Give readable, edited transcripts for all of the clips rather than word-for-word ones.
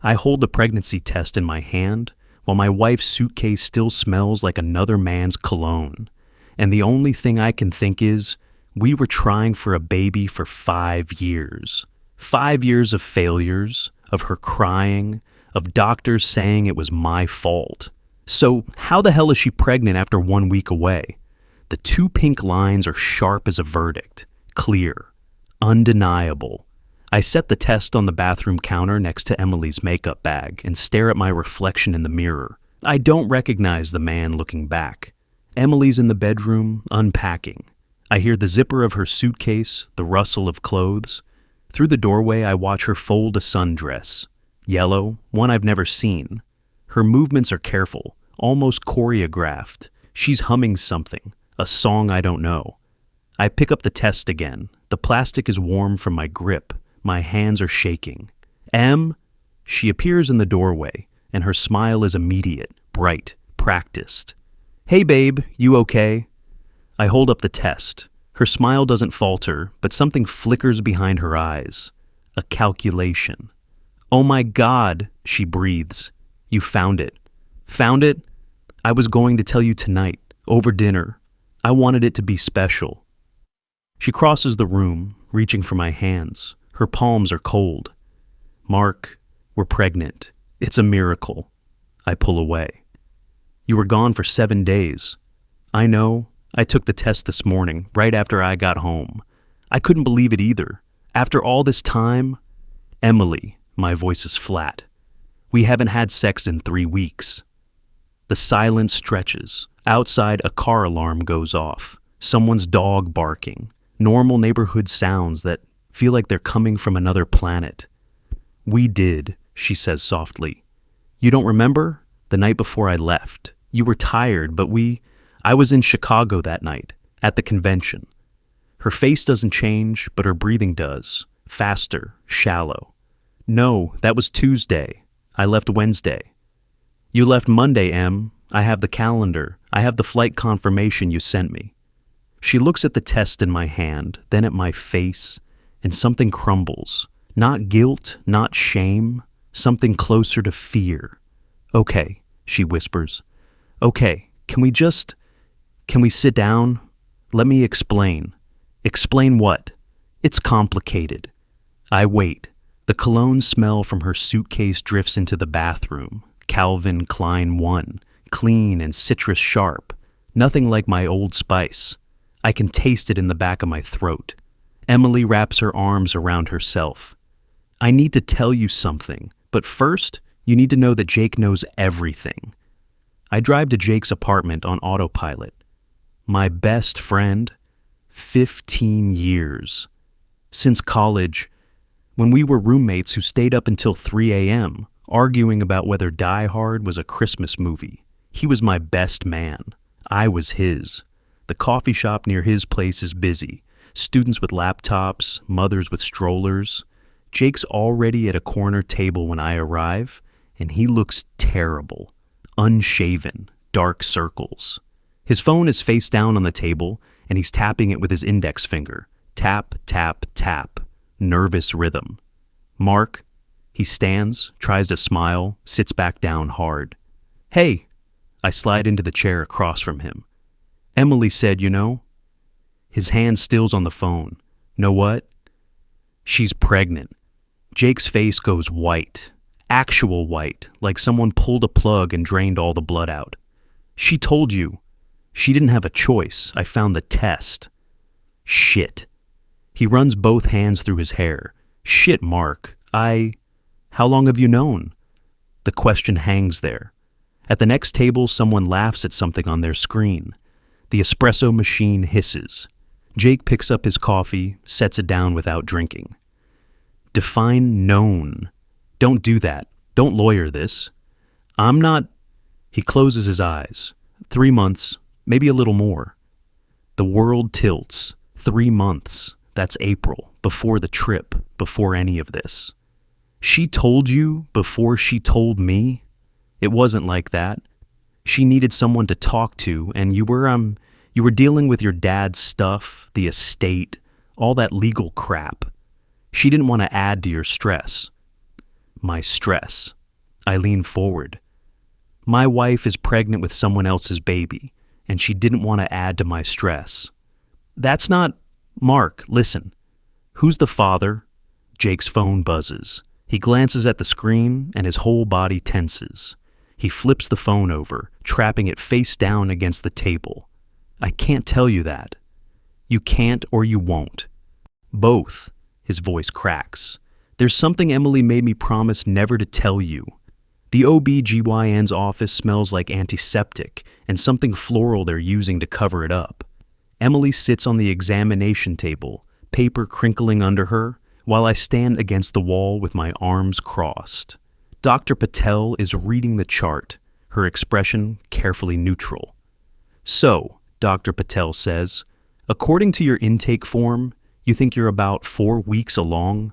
I hold the pregnancy test in my hand while my wife's suitcase still smells like another man's cologne. And the only thing I can think is, we were trying for a baby for 5 years. 5 years of failures, of her crying, of doctors saying it was my fault. So how the hell is she pregnant after 1 week away? The 2 pink lines are sharp as a verdict, clear, undeniable. I set the test on the bathroom counter next to Emily's makeup bag and stare at my reflection in the mirror. I don't recognize the man looking back. Emily's in the bedroom, unpacking. I hear the zipper of her suitcase, the rustle of clothes. Through the doorway, I watch her fold a sundress. Yellow, one I've never seen. Her movements are careful, almost choreographed. She's humming something, a song I don't know. I pick up the test again. The plastic is warm from my grip. My hands are shaking. Em? She appears in the doorway, and her smile is immediate, bright, practiced. Hey babe, you okay? I hold up the test. Her smile doesn't falter, but something flickers behind her eyes. A calculation. Oh my God, she breathes. You found it. Found it? I was going to tell you tonight, over dinner. I wanted it to be special. She crosses the room, reaching for my hands. Her palms are cold. Mark, we're pregnant. It's a miracle. I pull away. You were gone for 7 days. I know. I took the test this morning, right after I got home. I couldn't believe it either. After all this time, Emily, my voice is flat. We haven't had sex in 3 weeks. The silence stretches. Outside, a car alarm goes off. Someone's dog barking. Normal neighborhood sounds that feel like they're coming from another planet. We did, she says softly. You don't remember? The night before I left. You were tired, but I was in Chicago that night, at the convention. Her face doesn't change, but her breathing does. Faster, shallow. No, that was Tuesday. I left Wednesday. You left Monday, Em. I have the calendar. I have the flight confirmation you sent me. She looks at the test in my hand, then at my face, and something crumbles. Not guilt, not shame, something closer to fear. Okay, she whispers. Okay, can we sit down? Let me explain. Explain what? It's complicated. I wait. The cologne smell from her suitcase drifts into the bathroom. Calvin Klein 1, clean and citrus sharp. Nothing like my Old Spice. I can taste it in the back of my throat. Emily wraps her arms around herself. I need to tell you something, but first, you need to know that Jake knows everything. I drive to Jake's apartment on autopilot. My best friend, 15 years. Since college, when we were roommates who stayed up until 3 a.m., arguing about whether Die Hard was a Christmas movie. He was my best man. I was his. The coffee shop near his place is busy. Students with laptops, mothers with strollers. Jake's already at a corner table when I arrive, and he looks terrible. Unshaven, dark circles. His phone is face down on the table, and he's tapping it with his index finger. Tap, tap, tap. Nervous rhythm. Mark. He stands, tries to smile, sits back down hard. Hey. I slide into the chair across from him. Emily said, you know. His hand still's on the phone. Know what? She's pregnant. Jake's face goes white. Actual white, like someone pulled a plug and drained all the blood out. She told you. She didn't have a choice. I found the test. Shit. He runs both hands through his hair. Shit, Mark. How long have you known? The question hangs there. At the next table, someone laughs at something on their screen. The espresso machine hisses. Jake picks up his coffee, sets it down without drinking. Define known. Don't do that. Don't lawyer this. I'm not... He closes his eyes. 3 months, maybe a little more. The world tilts. 3 months. That's April, before the trip, before any of this. She told you before she told me? It wasn't like that. She needed someone to talk to, and you were dealing with your dad's stuff, the estate, all that legal crap. She didn't want to add to your stress. My stress. I lean forward. My wife is pregnant with someone else's baby, and she didn't want to add to my stress. That's not... Mark, listen. Who's the father? Jake's phone buzzes. He glances at the screen, and his whole body tenses. He flips the phone over, trapping it face down against the table. I can't tell you that. You can't or you won't. Both. His voice cracks. There's something Emily made me promise never to tell you. The OB/GYN's office smells like antiseptic and something floral they're using to cover it up. Emily sits on the examination table, paper crinkling under her, while I stand against the wall with my arms crossed. Dr. Patel is reading the chart, her expression carefully neutral. So, Dr. Patel says, according to your intake form, you think you're about 4 weeks along?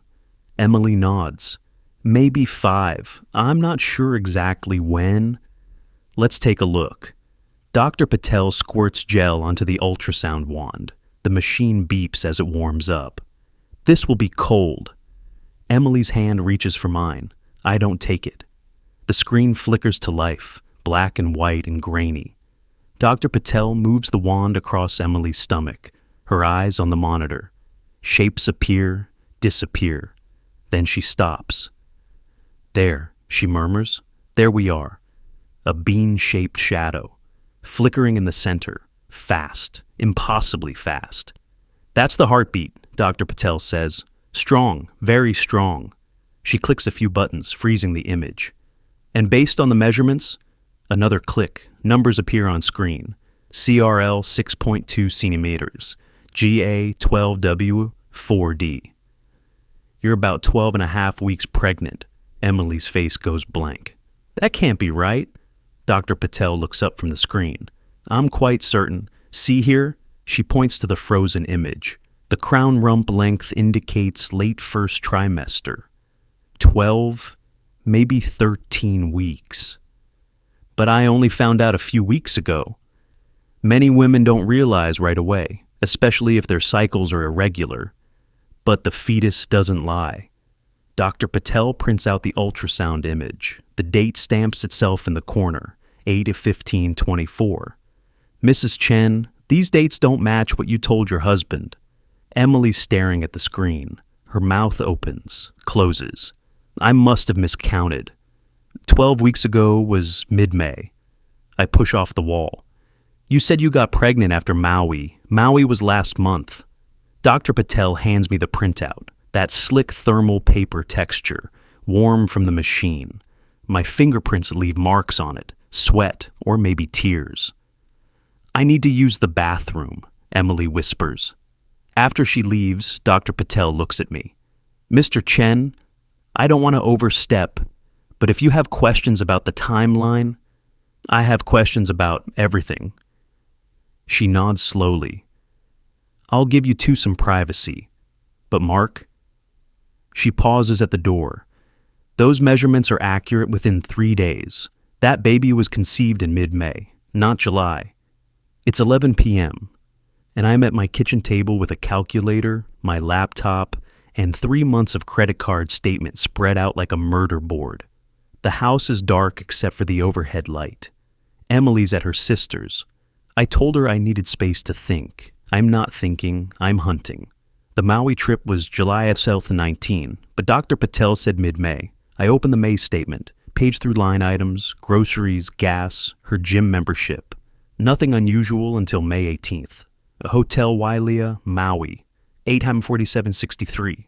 Emily nods. Maybe 5. I'm not sure exactly when. Let's take a look. Dr. Patel squirts gel onto the ultrasound wand. The machine beeps as it warms up. This will be cold. Emily's hand reaches for mine. I don't take it. The screen flickers to life, black and white and grainy. Dr. Patel moves the wand across Emily's stomach, her eyes on the monitor. Shapes appear, disappear. Then she stops. There, she murmurs. There we are. A bean-shaped shadow, flickering in the center, fast, impossibly fast. That's the heartbeat, Dr. Patel says. Strong, very strong. She clicks a few buttons, freezing the image. And based on the measurements, another click, numbers appear on screen. CRL 6.2 centimeters, GA 12W 4D. You're about 12 and a half weeks pregnant. Emily's face goes blank. That can't be right. Dr. Patel looks up from the screen. I'm quite certain. See here? She points to the frozen image. The crown rump length indicates late first trimester. 12, maybe 13 weeks. But I only found out a few weeks ago. Many women don't realize right away, especially if their cycles are irregular. But the fetus doesn't lie. Dr. Patel prints out the ultrasound image. The date stamps itself in the corner, 8/15/24. Mrs. Chen, these dates don't match what you told your husband. Emily's staring at the screen. Her mouth opens, closes. I must have miscounted. 12 weeks ago was mid-May. I push off the wall. You said you got pregnant after Maui. Maui was last month. Dr. Patel hands me the printout. That slick thermal paper texture, warm from the machine. My fingerprints leave marks on it, sweat, or maybe tears. I need to use the bathroom, Emily whispers. After she leaves, Dr. Patel looks at me. Mr. Chen, I don't want to overstep, but if you have questions about the timeline, I have questions about everything. She nods slowly. I'll give you two some privacy. But Mark? She pauses at the door. Those measurements are accurate within 3 days. That baby was conceived in mid-May, not July. It's 11 p.m., and I'm at my kitchen table with a calculator, my laptop, and 3 months of credit card statements spread out like a murder board. The house is dark except for the overhead light. Emily's at her sister's. I told her I needed space to think. I'm not thinking, I'm hunting. The Maui trip was July 2019, but Dr. Patel said mid-May. I opened the May statement, paged through line items, groceries, gas, her gym membership. Nothing unusual until May 18th. A hotel Wailea, Maui, 847.63.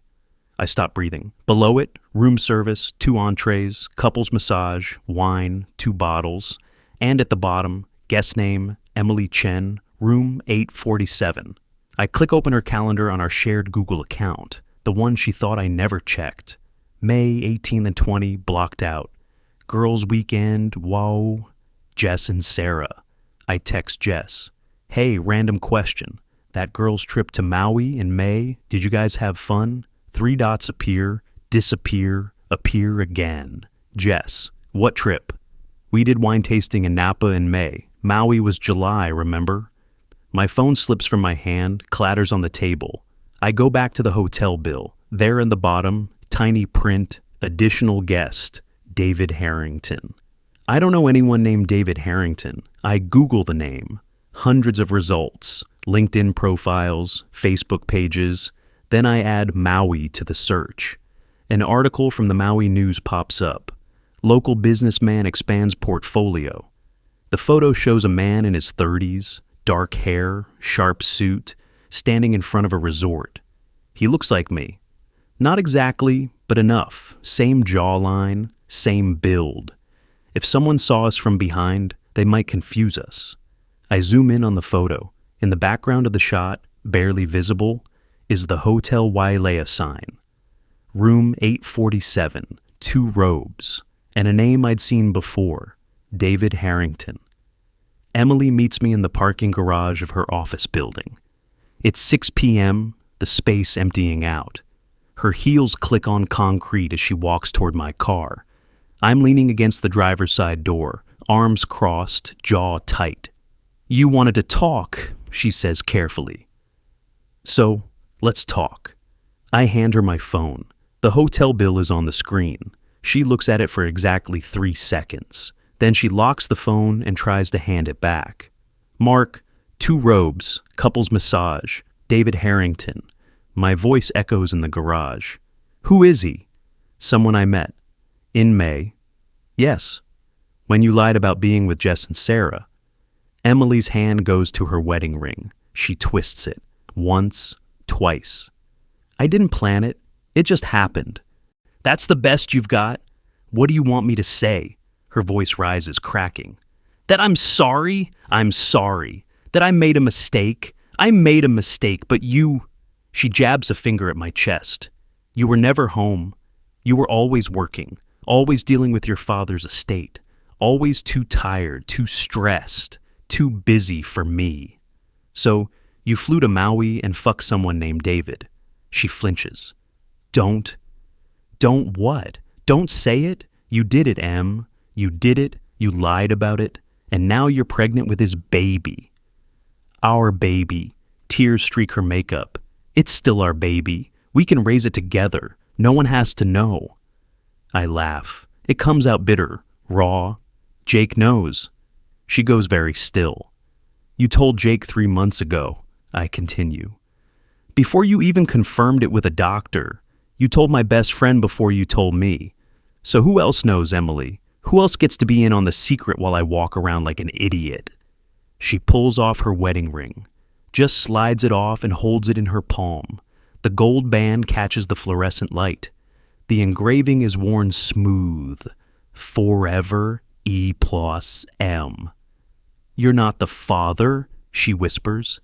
I stopped breathing. Below it, room service, 2 entrees, couples massage, wine, 2 bottles, and at the bottom, guest name, Emily Chen, room 847. I click open her calendar on our shared Google account, the one she thought I never checked. May 18 and 20 blocked out. Girls' weekend, whoa. Jess and Sarah. I text Jess. Hey, random question. That girl's trip to Maui in May, did you guys have fun? 3 dots appear, disappear, appear again. Jess. What trip? We did wine tasting in Napa in May. Maui was July, remember? My phone slips from my hand, clatters on the table. I go back to the hotel bill. There in the bottom, tiny print, Additional guest, David Harrington. I don't know anyone named David Harrington. I Google the name. Hundreds of results, LinkedIn profiles, Facebook pages. Then I add Maui to the search. An article from the Maui News pops up. Local businessman expands portfolio. The photo shows a man in his 30s, dark hair, sharp suit, standing in front of a resort. He looks like me. Not exactly, but enough. Same jawline, same build. If someone saw us from behind, they might confuse us. I zoom in on the photo. In the background of the shot, barely visible, is the Hotel Wailea sign. Room 847, 2 robes, and a name I'd seen before, David Harrington. Emily meets me in the parking garage of her office building. It's 6 p.m., the space emptying out. Her heels click on concrete as she walks toward my car. I'm leaning against the driver's side door, arms crossed, jaw tight. "You wanted to talk," she says carefully. "So, let's talk." I hand her my phone. The hotel bill is on the screen. She looks at it for exactly 3 seconds. Then she locks the phone and tries to hand it back. "Mark, 2 robes, couples massage, David Harrington." My voice echoes in the garage. "Who is he?" "Someone I met. In May." "Yes." "When you lied about being with Jess and Sarah." Emily's hand goes to her wedding ring. She twists it. Once, twice. "I didn't plan it. It just happened." "That's the best you've got? What do you want me to say?" Her voice rises, cracking. "That I'm sorry? I'm sorry. That I made a mistake? I made a mistake, but you..." She jabs a finger at my chest. "You were never home. You were always working, always dealing with your father's estate, always too tired, too stressed, too busy for me. So you flew to Maui and fucked someone named David." She flinches. Don't what? Don't say it? You did it, Em. You did it, you lied about it, and now you're pregnant with his baby." "Our baby." Tears streak her makeup. "It's still our baby. We can raise it together. No one has to know." I laugh. It comes out bitter, raw. "Jake knows." She goes very still. "You told Jake 3 months ago," I continue. "Before you even confirmed it with a doctor. You told my best friend before you told me. So who else knows, Emily? Who else gets to be in on the secret while I walk around like an idiot?" She pulls off her wedding ring, just slides it off and holds it in her palm. The gold band catches the fluorescent light. The engraving is worn smooth. "Forever E+M." "You're not the father," she whispers.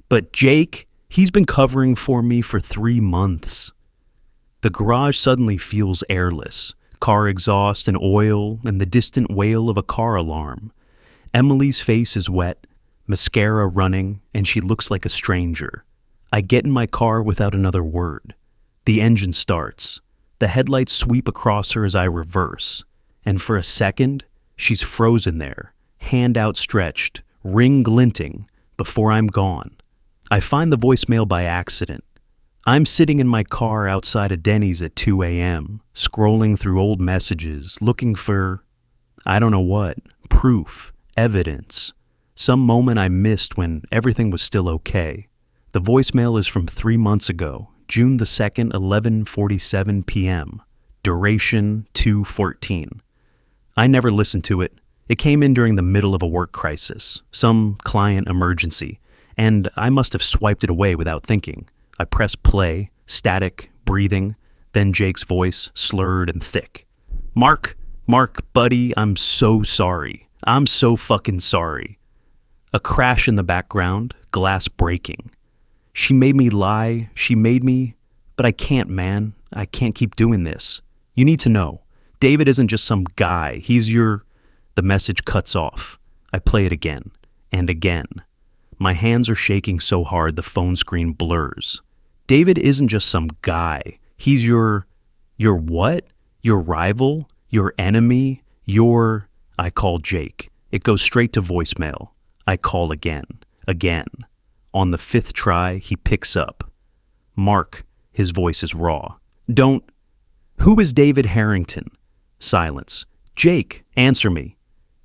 "But Jake, he's been covering for me for 3 months." The garage suddenly feels airless. Car exhaust and oil and the distant wail of a car alarm. Emily's face is wet, mascara running, and she looks like a stranger. I get in my car without another word. The engine starts. The headlights sweep across her as I reverse. And for a second, she's frozen there, hand outstretched, ring glinting, before I'm gone. I find the voicemail by accident. I'm sitting in my car outside a Denny's at 2 a.m., scrolling through old messages, looking for, I don't know what, proof, evidence, some moment I missed when everything was still okay. The voicemail is from 3 months ago, June the 2nd, 11:47 p.m., duration 2:14. I never listened to it. It came in during the middle of a work crisis, some client emergency, and I must have swiped it away without thinking. I press play, static, breathing, then Jake's voice, slurred and thick. Mark, buddy, I'm so sorry. I'm so fucking sorry." A crash in the background, glass breaking. "She made me lie, but I can't, man. I can't keep doing this. You need to know. David isn't just some guy. He's your..." The message cuts off. I play it again, and again. My hands are shaking so hard the phone screen blurs. "David isn't just some guy. He's your what? Your rival? Your enemy? Your..." I call Jake. It goes straight to voicemail. I call again. On the 5th try, he picks up. "Mark," his voice is raw. "Don't..." Who is David Harrington? Silence. Jake, answer me.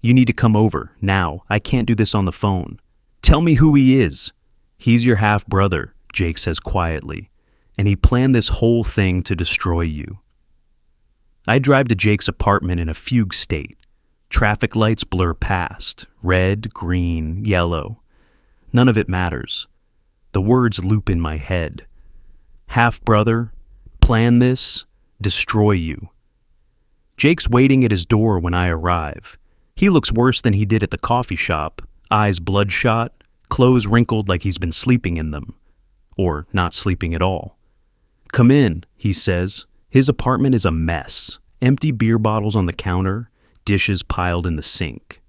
You need to come over, now. I can't do this on the phone. Tell me who he is. He's your half-brother, Jake says quietly, and he planned this whole thing to destroy you. I drive to Jake's apartment in a fugue state. Traffic lights blur past, red, green, yellow. None of it matters. The words loop in my head. Half-brother, plan this, destroy you. Jake's waiting at his door when I arrive. He looks worse than he did at the coffee shop, eyes bloodshot, clothes wrinkled like he's been sleeping in them. Or not sleeping at all. Come in, he says. His apartment is a mess. Empty beer bottles on the counter, dishes piled in the sink.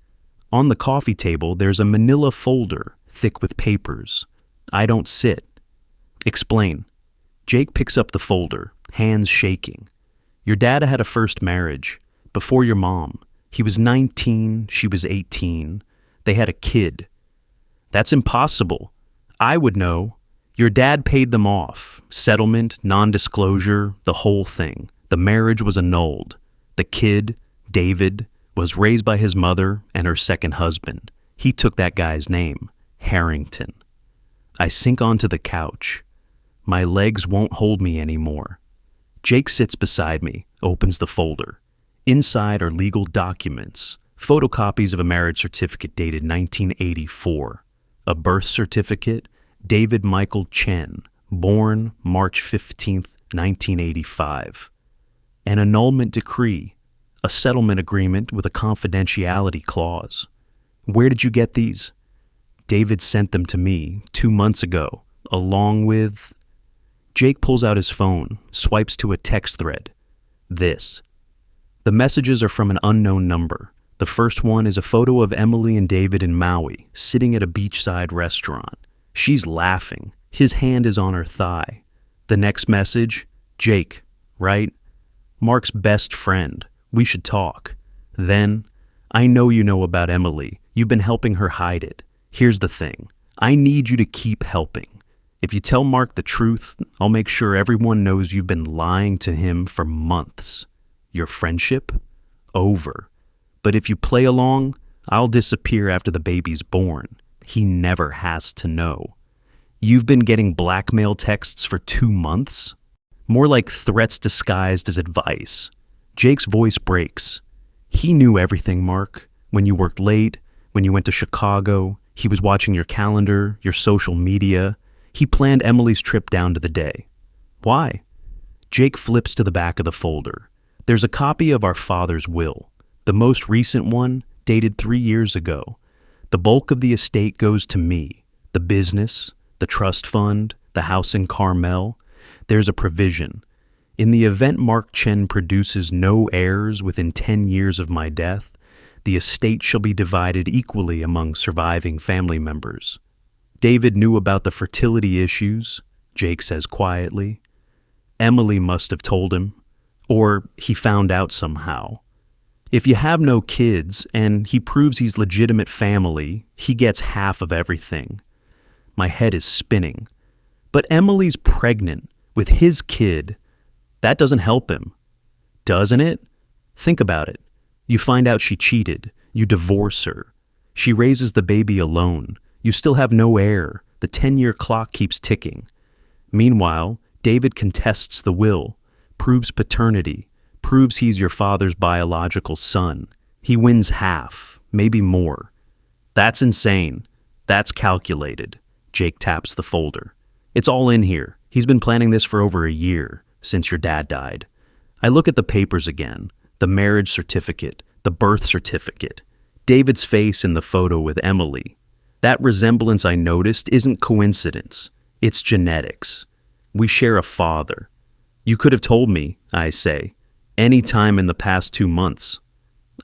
On the coffee table, there's a manila folder, thick with papers. I don't sit. Explain. Jake picks up the folder, hands shaking. Your dad had a first marriage, before your mom. He was 19, she was 18. They had a kid. That's impossible. I would know. Your dad paid them off. Settlement, non-disclosure, the whole thing. The marriage was annulled. The kid, David, was raised by his mother and her second husband. He took that guy's name, Harrington. I sink onto the couch. My legs won't hold me anymore. Jake sits beside me, opens the folder. Inside are legal documents, photocopies of a marriage certificate dated 1984, a birth certificate, David Michael Chen, born March 15th, 1985, an annulment decree, a settlement agreement with a confidentiality clause. Where did you get these? David sent them to me 2 months ago, along with... Jake pulls out his phone, swipes to a text thread. This. The messages are from an unknown number. The first one is a photo of Emily and David in Maui, sitting at a beachside restaurant. She's laughing. His hand is on her thigh. The next message, Jake, right? Mark's best friend. We should talk. Then, I know you know about Emily. You've been helping her hide it. Here's the thing. I need you to keep helping. If you tell Mark the truth, I'll make sure everyone knows you've been lying to him for months. Your friendship? Over. But if you play along, I'll disappear after the baby's born. He never has to know. You've been getting blackmail texts for 2 months? More like threats disguised as advice. Jake's voice breaks. He knew everything, Mark. When you worked late, when you went to Chicago, he was watching your calendar, your social media. He planned Emily's trip down to the day. Why? Jake flips to the back of the folder. There's a copy of our father's will. The most recent one, dated 3 years ago. The bulk of the estate goes to me. The business, the trust fund, the house in Carmel. There's a provision. In the event Mark Chen produces no heirs within 10 years of my death, the estate shall be divided equally among surviving family members. David knew about the fertility issues, Jake says quietly. Emily must have told him, or he found out somehow. If you have no kids and he proves he's legitimate family, he gets half of everything. My head is spinning. But Emily's pregnant with his kid. That doesn't help him. Doesn't it? Think about it. You find out she cheated. You divorce her. She raises the baby alone. You still have no heir. The 10-year clock keeps ticking. Meanwhile, David contests the will, proves paternity, proves he's your father's biological son. He wins half, maybe more. That's insane. That's calculated. Jake taps the folder. It's all in here. He's been planning this for over a year, since your dad died. I look at the papers again, the marriage certificate, the birth certificate, David's face in the photo with Emily. That resemblance I noticed isn't coincidence. It's genetics. We share a father. You could have told me, I say, any time in the past 2 months.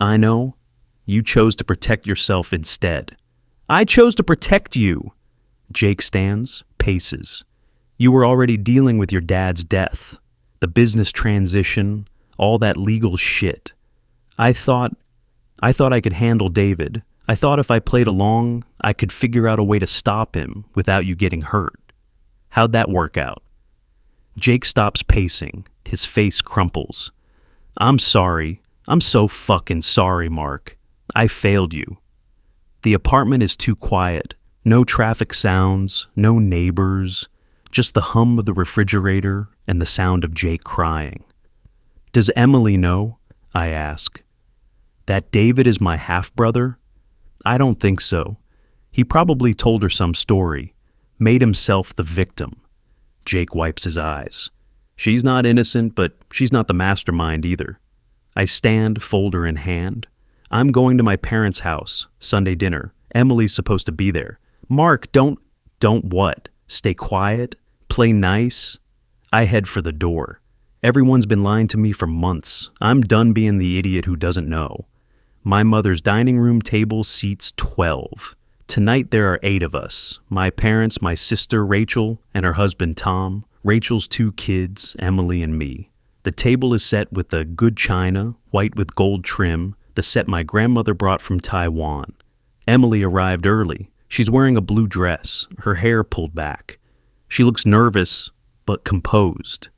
I know. You chose to protect yourself instead. I chose to protect you. Jake stands, paces. You were already dealing with your dad's death, the business transition, all that legal shit. I thought I could handle David. I thought if I played along, I could figure out a way to stop him without you getting hurt. How'd that work out? Jake stops pacing. His face crumples. I'm sorry. I'm so fucking sorry, Mark. I failed you. The apartment is too quiet. No traffic sounds, no neighbors, just the hum of the refrigerator and the sound of Jake crying. Does Emily know? I ask. That David is my half-brother? I don't think so. He probably told her some story, made himself the victim. Jake wipes his eyes. She's not innocent, but she's not the mastermind either. I stand, folder in hand. I'm going to my parents' house, Sunday dinner. Emily's supposed to be there. Mark, don't what? Stay quiet? Play nice? I head for the door. Everyone's been lying to me for months. I'm done being the idiot who doesn't know. My mother's dining room table seats 12. Tonight there are 8 of us. My parents, my sister Rachel, and her husband Tom, Rachel's 2 kids, Emily and me. The table is set with a good china, white with gold trim, the set my grandmother brought from Taiwan. Emily arrived early. She's wearing a blue dress, her hair pulled back. She looks nervous, but composed.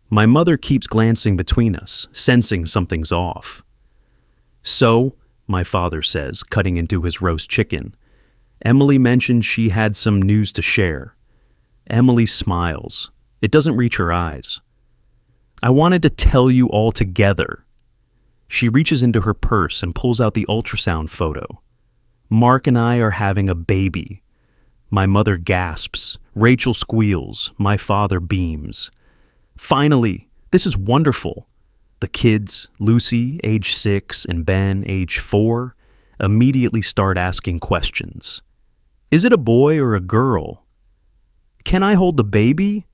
My mother keeps glancing between us, sensing something's off. So, my father says, cutting into his roast chicken, Emily mentioned she had some news to share. Emily smiles. It doesn't reach her eyes. I wanted to tell you all together. She reaches into her purse and pulls out the ultrasound photo. Mark and I are having a baby. My mother gasps. Rachel squeals. My father beams. Finally, this is wonderful. The kids, Lucy, age 6, and Ben, age 4, immediately start asking questions. Is it a boy or a girl? Can I hold the baby?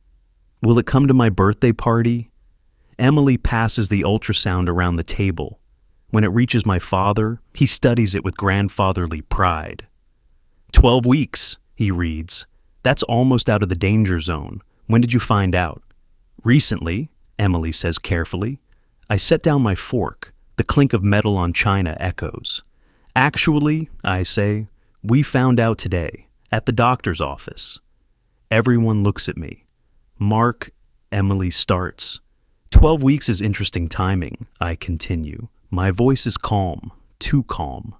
Will it come to my birthday party? Emily passes the ultrasound around the table. When it reaches my father, he studies it with grandfatherly pride. 12 weeks, he reads. That's almost out of the danger zone. When did you find out? Recently, Emily says carefully. I set down my fork. The clink of metal on china echoes. Actually, I say, we found out today, at the doctor's office. Everyone looks at me. Mark, Emily starts. 12 weeks is interesting timing, I continue. My voice is calm, too calm.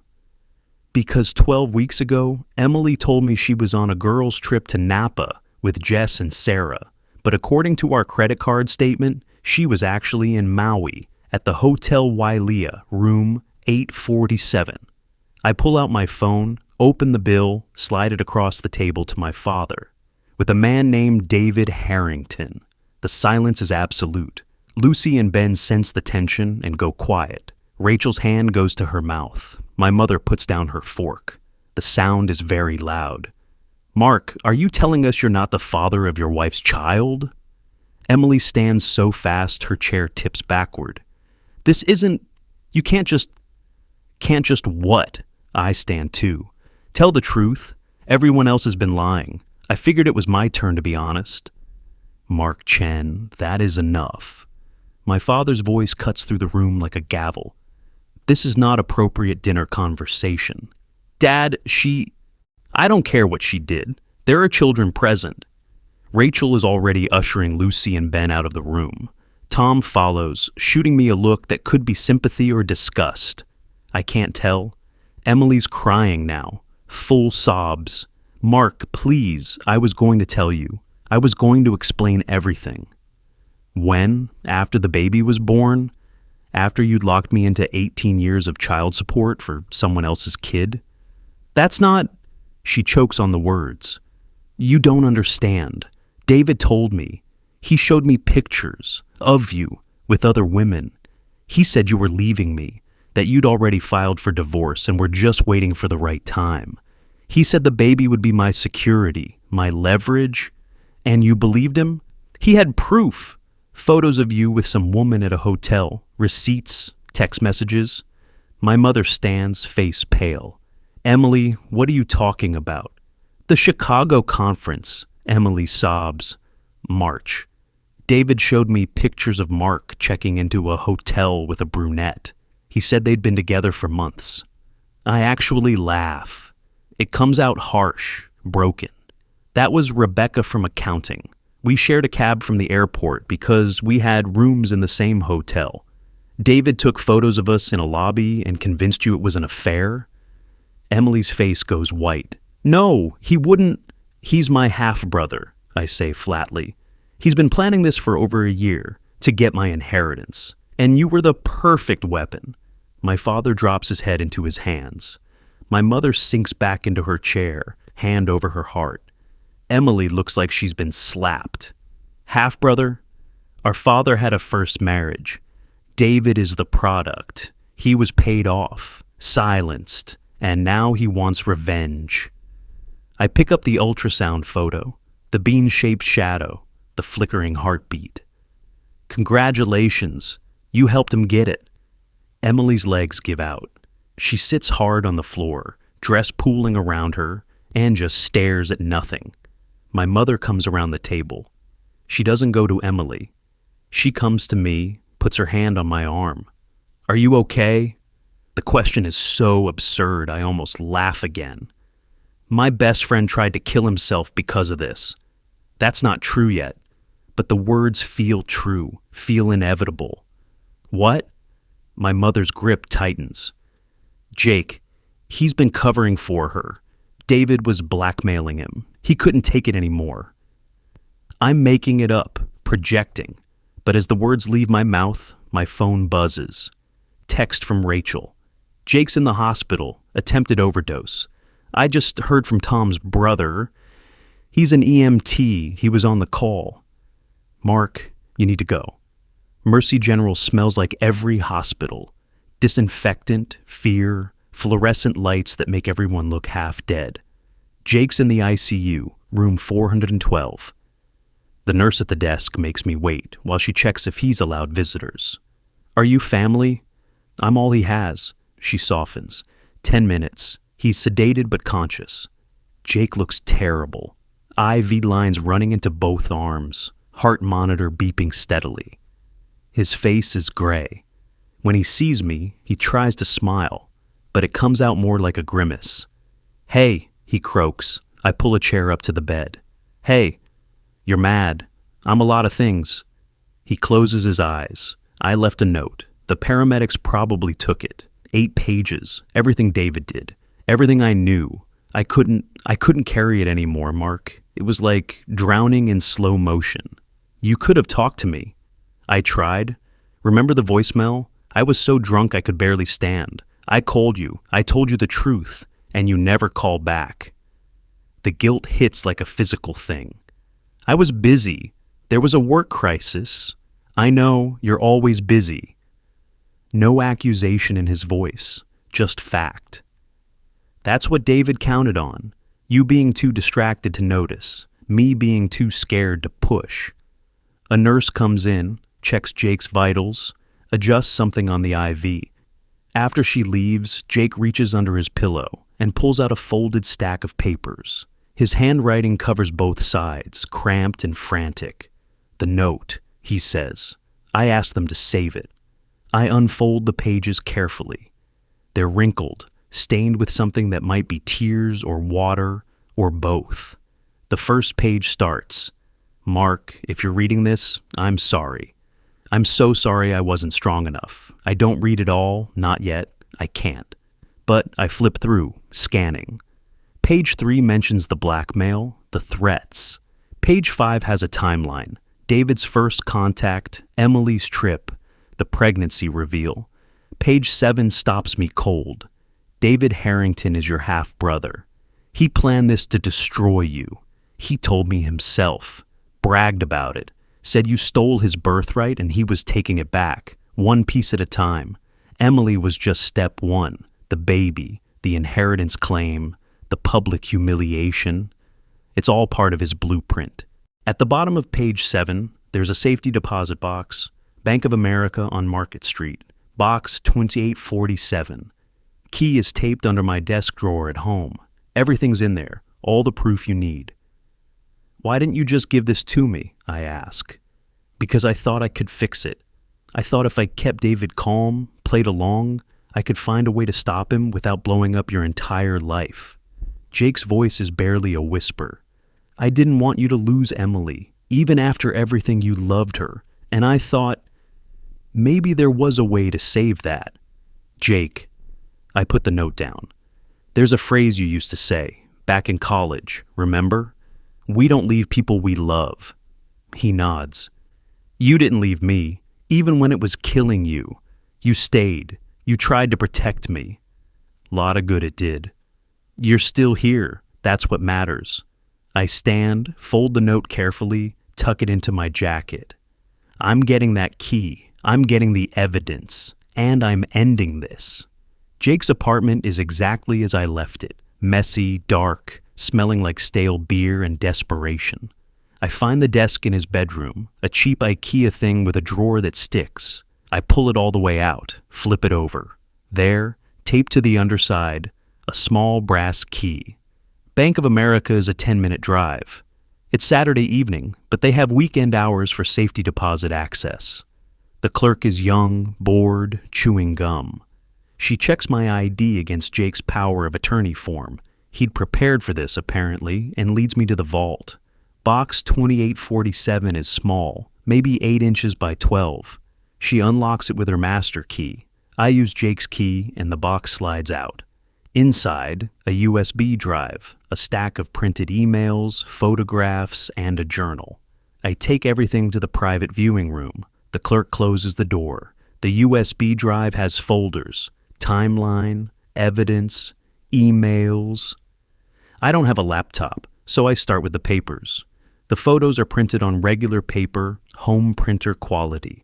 Because 12 weeks ago, Emily told me she was on a girls' trip to Napa with Jess and Sarah. But according to our credit card statement, she was actually in Maui at the Hotel Wailea, room 847. I pull out my phone, open the bill, slide it across the table to my father. With a man named David Harrington. The silence is absolute. Lucy and Ben sense the tension and go quiet. Rachel's hand goes to her mouth. My mother puts down her fork. The sound is very loud. Mark, are you telling us you're not the father of your wife's child? Emily stands so fast her chair tips backward. This isn't... You can't just what? I stand too. Tell the truth. Everyone else has been lying. I figured it was my turn to be honest. Mark Chen, that is enough. My father's voice cuts through the room like a gavel. This is not appropriate dinner conversation. Dad, I don't care what she did. There are children present. Rachel is already ushering Lucy and Ben out of the room. Tom follows, shooting me a look that could be sympathy or disgust. I can't tell. Emily's crying now. Full sobs. Mark, please, I was going to tell you. I was going to explain everything. When? After the baby was born? After you'd locked me into 18 years of child support for someone else's kid? That's not... She chokes on the words. You don't understand. David told me. He showed me pictures of you with other women. He said you were leaving me, that you'd already filed for divorce and were just waiting for the right time. He said the baby would be my security, my leverage. And you believed him? He had proof. Photos of you with some woman at a hotel, receipts, text messages. My mother stands, face pale. Emily, what are you talking about? The Chicago conference, Emily sobs. March. David showed me pictures of Mark checking into a hotel with a brunette. He said they'd been together for months. I actually laugh. It comes out harsh, broken. That was Rebecca from accounting. We shared a cab from the airport because we had rooms in the same hotel. David took photos of us in a lobby and convinced you it was an affair? Emily's face goes white. No, he wouldn't. He's my half-brother, I say flatly. He's been planning this for over a year, to get my inheritance. And you were the perfect weapon. My father drops his head into his hands. My mother sinks back into her chair, hand over her heart. Emily looks like she's been slapped. Half-brother? Our father had a first marriage. David is the product. He was paid off, silenced, and now he wants revenge. I pick up the ultrasound photo, the bean-shaped shadow, the flickering heartbeat. Congratulations, you helped him get it. Emily's legs give out. She sits hard on the floor, dress pooling around her, and just stares at nothing. My mother comes around the table. She doesn't go to Emily. She comes to me, puts her hand on my arm. Are you okay? The question is so absurd, I almost laugh again. My best friend tried to kill himself because of this. That's not true yet, but the words feel true, feel inevitable. What? My mother's grip tightens. Jake, he's been covering for her. David was blackmailing him. He couldn't take it anymore. I'm making it up, projecting, but as the words leave my mouth, my phone buzzes. Text from Rachel. Jake's in the hospital, attempted overdose. I just heard from Tom's brother. He's an EMT. He was on the call. Mark, you need to go. Mercy General smells like every hospital. Disinfectant, fear, fluorescent lights that make everyone look half dead. Jake's in the ICU, room 412. The nurse at the desk makes me wait while she checks if he's allowed visitors. Are you family? I'm all he has. She softens. 10 minutes. He's sedated but conscious. Jake looks terrible. IV lines running into both arms. Heart monitor beeping steadily. His face is gray. When he sees me, he tries to smile, but it comes out more like a grimace. Hey, he croaks. I pull a chair up to the bed. Hey, you're mad. I'm a lot of things. He closes his eyes. I left a note. The paramedics probably took it. 8 pages. Everything David did. Everything I knew. I couldn't carry it anymore, Mark. It was like drowning in slow motion. You could have talked to me. I tried. Remember the voicemail? I was so drunk I could barely stand. I called you. I told you the truth, and you never called back. The guilt hits like a physical thing. I was busy. There was a work crisis. I know, you're always busy. No accusation in his voice, just fact. That's what David counted on. You being too distracted to notice, me being too scared to push. A nurse comes in, checks Jake's vitals, adjusts something on the IV. After she leaves, Jake reaches under his pillow and pulls out a folded stack of papers. His handwriting covers both sides, cramped and frantic. The note, he says. I ask them to save it. I unfold the pages carefully. They're wrinkled, stained with something that might be tears or water or both. The first page starts, Mark, if you're reading this, I'm sorry. I'm so sorry I wasn't strong enough. I don't read it all, not yet. I can't. But I flip through, scanning. Page 3 mentions the blackmail, the threats. Page 5 has a timeline. David's first contact, Emily's trip, the pregnancy reveal. Page 7 stops me cold. David Harrington is your half-brother. He planned this to destroy you. He told me himself, bragged about it, said you stole his birthright and he was taking it back, one piece at a time. Emily was just step 1, the baby, the inheritance claim, the public humiliation. It's all part of his blueprint. At the bottom of page 7, there's a safety deposit box, Bank of America on Market Street, box 2847. Key is taped under my desk drawer at home. Everything's in there, all the proof you need. Why didn't you just give this to me? I ask. Because I thought I could fix it. I thought if I kept David calm, played along, I could find a way to stop him without blowing up your entire life. Jake's voice is barely a whisper. I didn't want you to lose Emily, even after everything you loved her, and I thought, Maybe there was a way to save that. Jake, I put the note down. There's a phrase you used to say, back in college, remember? We don't leave people we love. He nods. You didn't leave me, even when it was killing you. You stayed. You tried to protect me. Lot of good it did. You're still here. That's what matters. I stand, fold the note carefully, tuck it into my jacket. I'm getting that key. I'm getting the evidence. And I'm ending this. Jake's apartment is exactly as I left it. Messy, dark, smelling like stale beer and desperation. I find the desk in his bedroom, a cheap IKEA thing with a drawer that sticks. I pull it all the way out, flip it over. There, taped to the underside, a small brass key. Bank of America is a 10-minute drive. It's Saturday evening, but they have weekend hours for safety deposit access. The clerk is young, bored, chewing gum. She checks my ID against Jake's power of attorney form. He'd prepared for this, apparently, and leads me to the vault. Box 2847 is small, maybe 8 inches by 12. She unlocks it with her master key. I use Jake's key, and the box slides out. Inside, a USB drive, a stack of printed emails, photographs, and a journal. I take everything to the private viewing room. The clerk closes the door. The USB drive has folders, timeline, evidence, emails. I don't have a laptop, so I start with the papers. The photos are printed on regular paper, home printer quality.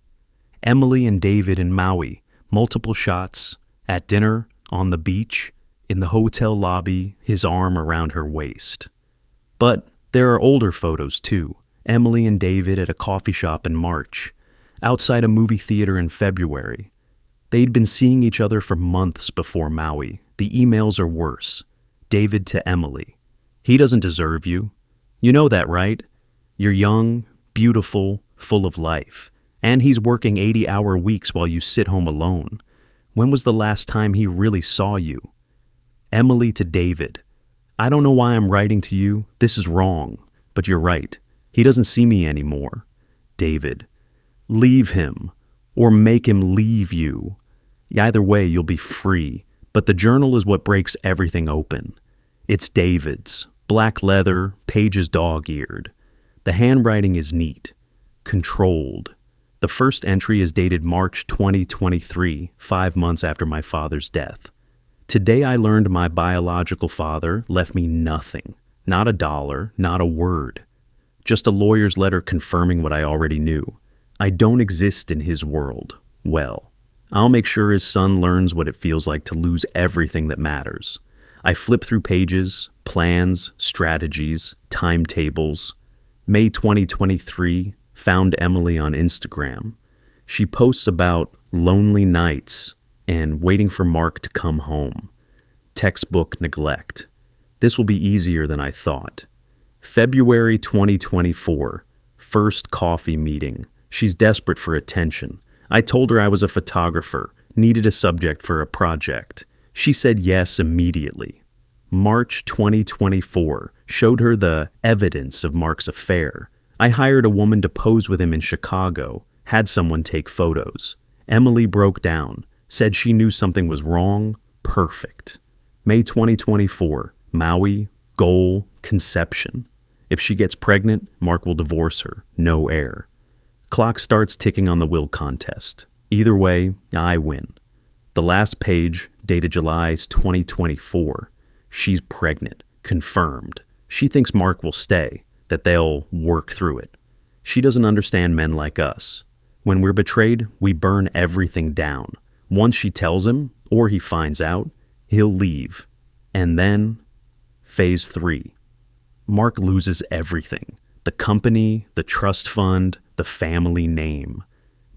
Emily and David in Maui, multiple shots, at dinner, on the beach, in the hotel lobby, his arm around her waist. But there are older photos too. Emily and David at a coffee shop in March, outside a movie theater in February. They'd been seeing each other for months before Maui. The emails are worse. David to Emily. He doesn't deserve you. You know that, right? You're young, beautiful, full of life. And he's working 80-hour weeks while you sit home alone. When was the last time he really saw you? Emily to David. I don't know why I'm writing to you. This is wrong. But you're right. He doesn't see me anymore. David. Leave him. Or make him leave you. Either way, you'll be free. But the journal is what breaks everything open. It's David's. Black leather, pages dog-eared. The handwriting is neat. Controlled. The first entry is dated March 2023, 5 months after my father's death. Today I learned my biological father left me nothing. Not a dollar, not a word. Just a lawyer's letter confirming what I already knew. I don't exist in his world. Well, I'll make sure his son learns what it feels like to lose everything that matters. I flip through pages, plans, strategies, timetables. May 2023, found Emily on Instagram. She posts about lonely nights and waiting for Mark to come home. Textbook neglect. This will be easier than I thought. February 2024, first coffee meeting. She's desperate for attention. I told her I was a photographer, needed a subject for a project. She said yes immediately. March 2024, showed her the evidence of Mark's affair. I hired a woman to pose with him in Chicago, had someone take photos. Emily broke down, said she knew something was wrong. Perfect. May 2024, Maui, goal, conception. If she gets pregnant, Mark will divorce her. No heir. Clock starts ticking on the will contest. Either way, I win. The last page, dated July 2024. She's pregnant. Confirmed. She thinks Mark will stay, that they'll work through it. She doesn't understand men like us. When we're betrayed, we burn everything down. Once she tells him, or he finds out, he'll leave. And then, phase 3. Mark loses everything. The company, the trust fund, the family name.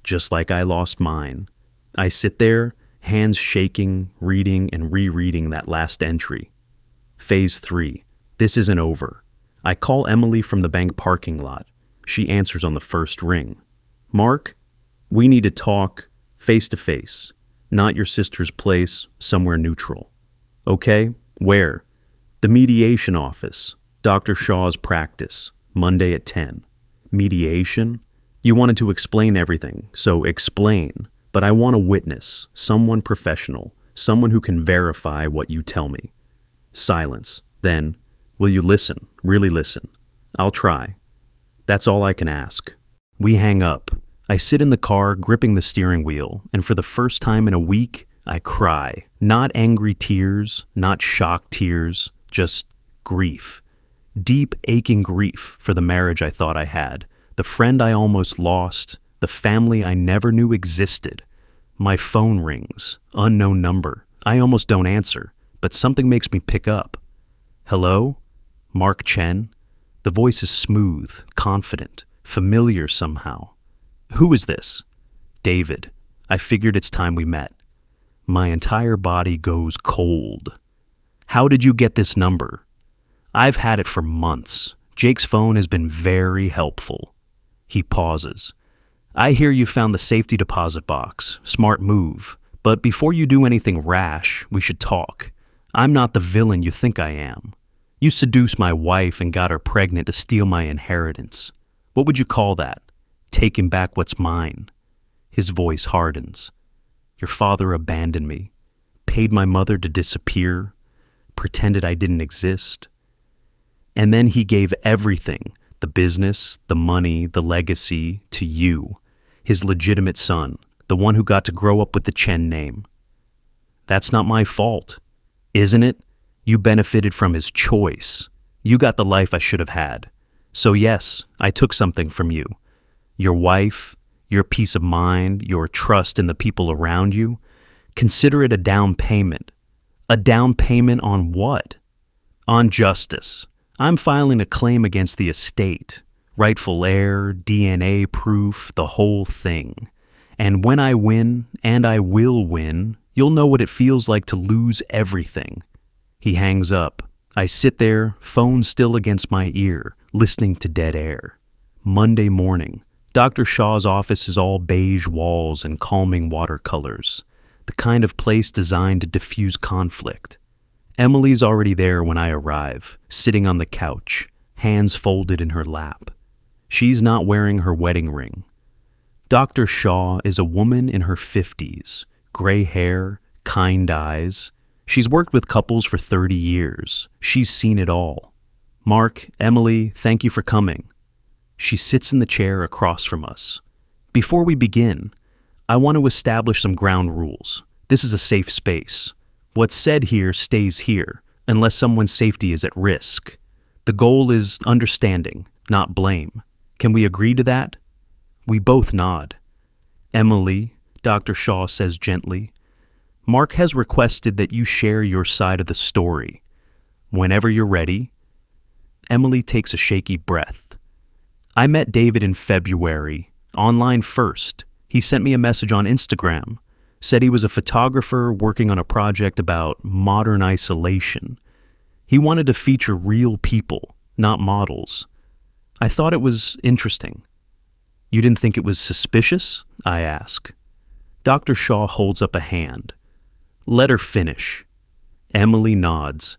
Just like I lost mine. I sit there, hands shaking, reading and rereading that last entry. Phase 3. This isn't over. I call Emily from the bank parking lot. She answers on the first ring. Mark, we need to talk face to face. Not your sister's place, somewhere neutral. Okay, where? The mediation office. Dr. Shaw's practice. Monday at 10. Mediation? You wanted to explain everything, so explain. But I want a witness, someone professional, someone who can verify what you tell me. Silence. Then, will you listen? Really listen. I'll try. That's all I can ask. We hang up. I sit in the car, gripping the steering wheel, and for the first time in a week, I cry. Not angry tears, not shock tears, just grief. Deep, aching grief for the marriage I thought I had, the friend I almost lost, the family I never knew existed. My phone rings, unknown number. I almost don't answer, but something makes me pick up. Hello? Mark Chen? The voice is smooth, confident, familiar somehow. Who is this? David. I figured it's time we met. My entire body goes cold. How did you get this number? I've had it for months. Jake's phone has been very helpful. He pauses. I hear you found the safety deposit box. Smart move. But before you do anything rash, we should talk. I'm not the villain you think I am. You seduced my wife and got her pregnant to steal my inheritance. What would you call that? Taking back what's mine. His voice hardens. Your father abandoned me, paid my mother to disappear, pretended I didn't exist. And then he gave everything, the business, the money, the legacy, to you, his legitimate son, the one who got to grow up with the Chen name. That's not my fault, isn't it? You benefited from his choice. You got the life I should have had. So yes, I took something from you. Your wife, your peace of mind, your trust in the people around you. Consider it a down payment. A down payment on what? On justice. I'm filing a claim against the estate. Rightful heir, DNA proof, the whole thing. And when I win, and I will win, you'll know what it feels like to lose everything. He hangs up. I sit there, phone still against my ear, listening to dead air. Monday morning. Dr. Shaw's office is all beige walls and calming watercolors, the kind of place designed to diffuse conflict. Emily's already there when I arrive, sitting on the couch, hands folded in her lap. She's not wearing her wedding ring. Dr. Shaw is a woman in her 50s, gray hair, kind eyes. She's worked with couples for 30 years. She's seen it all. Mark, Emily, thank you for coming. She sits in the chair across from us. Before we begin, I want to establish some ground rules. This is a safe space. What's said here stays here, unless someone's safety is at risk. The goal is understanding, not blame. Can we agree to that? We both nod. Emily, Dr. Shaw says gently, Mark has requested that you share your side of the story. Whenever you're ready. Emily takes a shaky breath. I met David in February, online first. He sent me a message on Instagram, said he was a photographer working on a project about modern isolation. He wanted to feature real people, not models. I thought it was interesting. You didn't think it was suspicious? I ask. Dr. Shaw holds up a hand. Let her finish. Emily nods.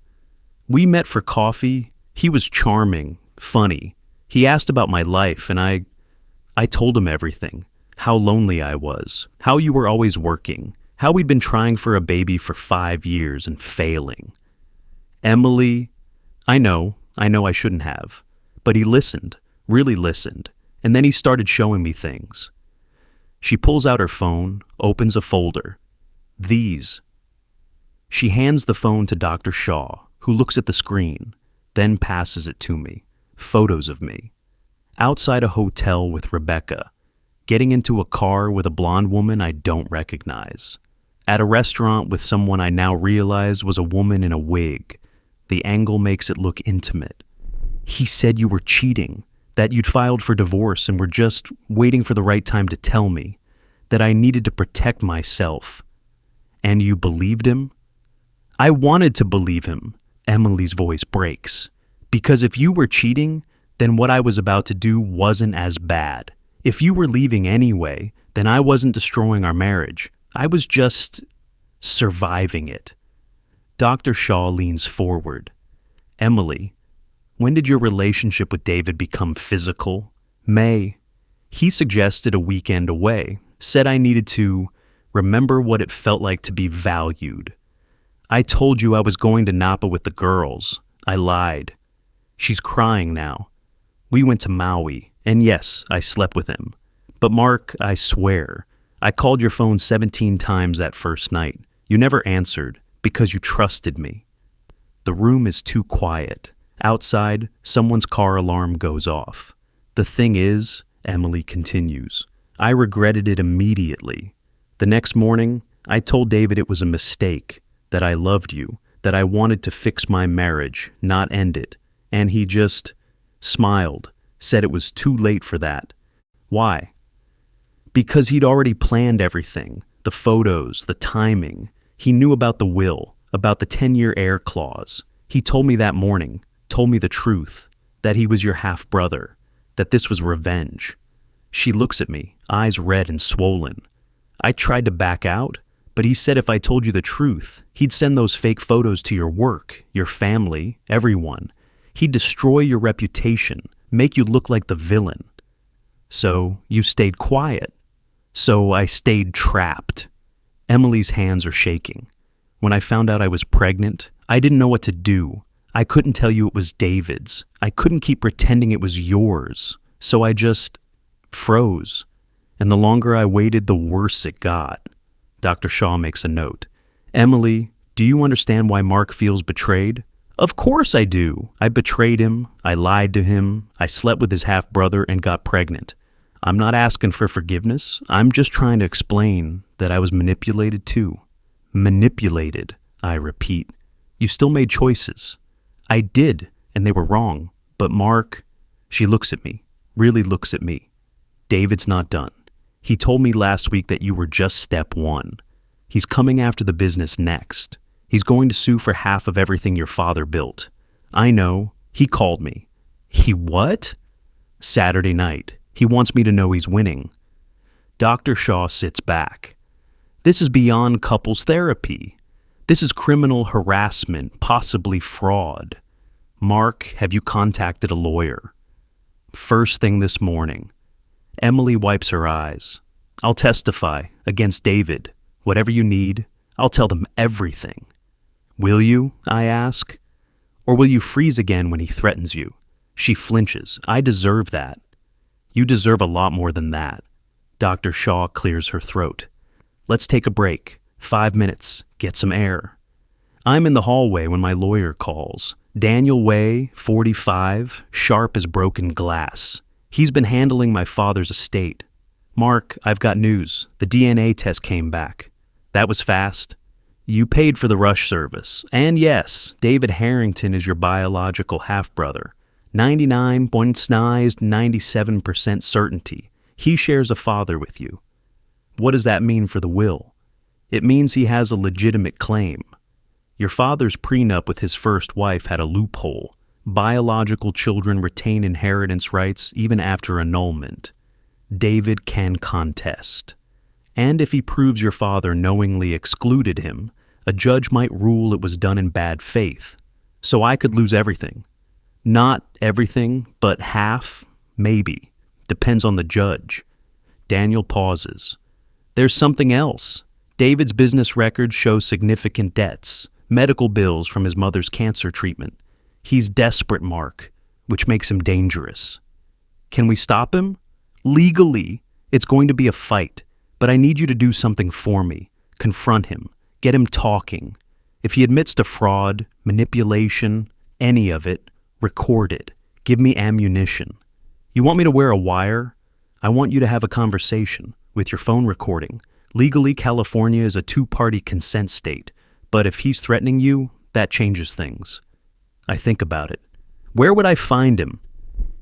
We met for coffee. He was charming, funny. He asked about my life, and I told him everything. How lonely I was, how you were always working, how we'd been trying for a baby for 5 years and failing. Emily, I know I shouldn't have. But he listened, really listened, and then he started showing me things. She pulls out her phone, opens a folder. These. She hands the phone to Dr. Shaw, who looks at the screen, then passes it to me. Photos of me. Outside a hotel with Rebecca. Getting into a car with a blonde woman I don't recognize. At a restaurant with someone I now realize was a woman in a wig. The angle makes it look intimate. He said you were cheating, that you'd filed for divorce and were just waiting for the right time to tell me, that I needed to protect myself. And you believed him? I wanted to believe him. Emily's voice breaks. Because if you were cheating, then what I was about to do wasn't as bad. If you were leaving anyway, then I wasn't destroying our marriage. I was just surviving it. Dr. Shaw leans forward. Emily, when did your relationship with David become physical? May. He suggested a weekend away, said I needed to remember what it felt like to be valued. I told you I was going to Napa with the girls. I lied. She's crying now. We went to Maui, and yes, I slept with him. But Mark, I swear, I called your phone 17 times that first night. You never answered because you trusted me. The room is too quiet. Outside, someone's car alarm goes off. The thing is, Emily continues, I regretted it immediately. The next morning, I told David it was a mistake, that I loved you, that I wanted to fix my marriage, not end it. And he just smiled, said it was too late for that. Why? Because he'd already planned everything, the photos, the timing. He knew about the will, about the 10-year heir clause. He told me that morning, told me the truth, that he was your half-brother, that this was revenge. She looks at me, eyes red and swollen. I tried to back out, but he said if I told you the truth, he'd send those fake photos to your work, your family, everyone. He'd destroy your reputation, make you look like the villain. So you stayed quiet. So I stayed trapped. Emily's hands are shaking. When I found out I was pregnant, I didn't know what to do. I couldn't tell you it was David's. I couldn't keep pretending it was yours. So I just froze. And the longer I waited, the worse it got. Dr. Shaw makes a note. Emily, do you understand why Mark feels betrayed? Of course I do. I betrayed him. I lied to him. I slept with his half-brother and got pregnant. I'm not asking for forgiveness. I'm just trying to explain that I was manipulated too. Manipulated, I repeat. You still made choices. I did, and they were wrong. But Mark, she looks at me, really looks at me. David's not done. He told me last week that you were just step one. He's coming after the business next. He's going to sue for half of everything your father built. I know. He called me. He what? Saturday night. He wants me to know he's winning. Dr. Shaw sits back. This is beyond couples therapy. This is criminal harassment, possibly fraud. Mark, have you contacted a lawyer? First thing this morning. Emily wipes her eyes. I'll testify against David. Whatever you need, I'll tell them everything. Will you, I ask? Or will you freeze again when he threatens you? She flinches. I deserve that. You deserve a lot more than that. Dr. Shaw clears her throat. Let's take a break. 5 minutes. Get some air. I'm in the hallway when my lawyer calls. Daniel Way, 45, sharp as broken glass. He's been handling my father's estate. Mark, I've got news. The DNA test came back. That was fast. You paid for the rush service. And yes, David Harrington is your biological half-brother. 99.97% certainty. He shares a father with you. What does that mean for the will? It means he has a legitimate claim. Your father's prenup with his first wife had a loophole. Biological children retain inheritance rights even after annulment. David can contest. And if he proves your father knowingly excluded him, a judge might rule it was done in bad faith. So I could lose everything. Not everything, but half, maybe. Depends on the judge. Daniel pauses. There's something else. David's business records show significant debts, medical bills from his mother's cancer treatment. He's desperate, Mark, which makes him dangerous. Can we stop him? Legally, it's going to be a fight, but I need you to do something for me. Confront him. Get him talking. If he admits to fraud, manipulation, any of it, record it. Give me ammunition. You want me to wear a wire? I want you to have a conversation with your phone recording. Legally, California is a two-party consent state, but if he's threatening you, that changes things. I think about it. Where would I find him?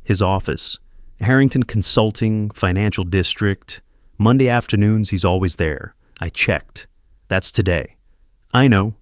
His office. Harrington Consulting, Financial District. Monday afternoons, he's always there. I checked. That's today. I know.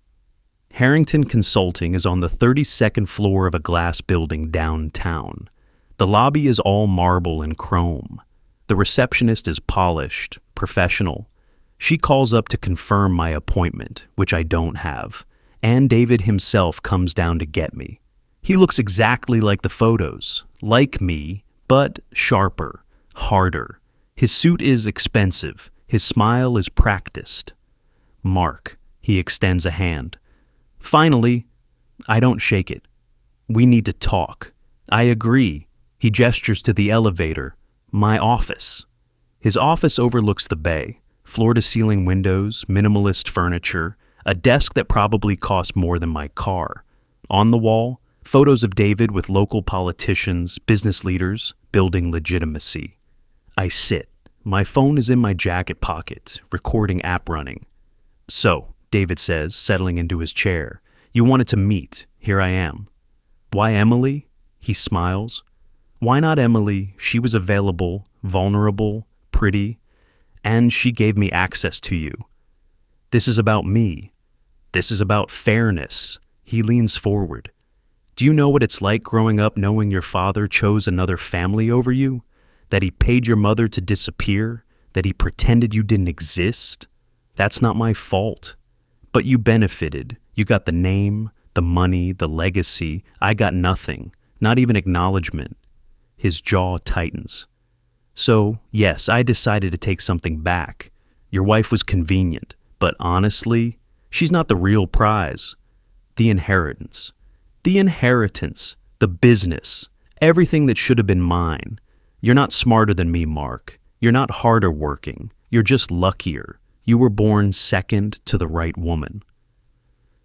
Harrington Consulting is on the 32nd floor of a glass building downtown. The lobby is all marble and chrome. The receptionist is polished, professional. She calls up to confirm my appointment, which I don't have. And David himself comes down to get me. He looks exactly like the photos, like me, but sharper. harder. His suit is expensive. His smile is practiced. Mark, he extends a hand. Finally, I don't shake it. We need to talk. I agree. He gestures to the elevator. My office. His office overlooks the bay. Floor-to-ceiling windows, minimalist furniture, a desk that probably cost more than my car. On the wall, photos of David with local politicians, business leaders, building legitimacy. I sit. My phone is in my jacket pocket, recording app running. So, David says, settling into his chair, you wanted to meet. Here I am. Why Emily? He smiles. Why not Emily? She was available, vulnerable, pretty, and she gave me access to you. This is about me. This is about fairness. He leans forward. Do you know what it's like growing up knowing your father chose another family over you? That he paid your mother to disappear? That he pretended you didn't exist? That's not my fault. But you benefited. You got the name, the money, the legacy. I got nothing, not even acknowledgement. His jaw tightens. So, yes, I decided to take something back. Your wife was convenient, but honestly, she's not the real prize. The inheritance. The inheritance. The business. Everything that should have been mine. You're not smarter than me, Mark. You're not harder working. You're just luckier. You were born second to the right woman.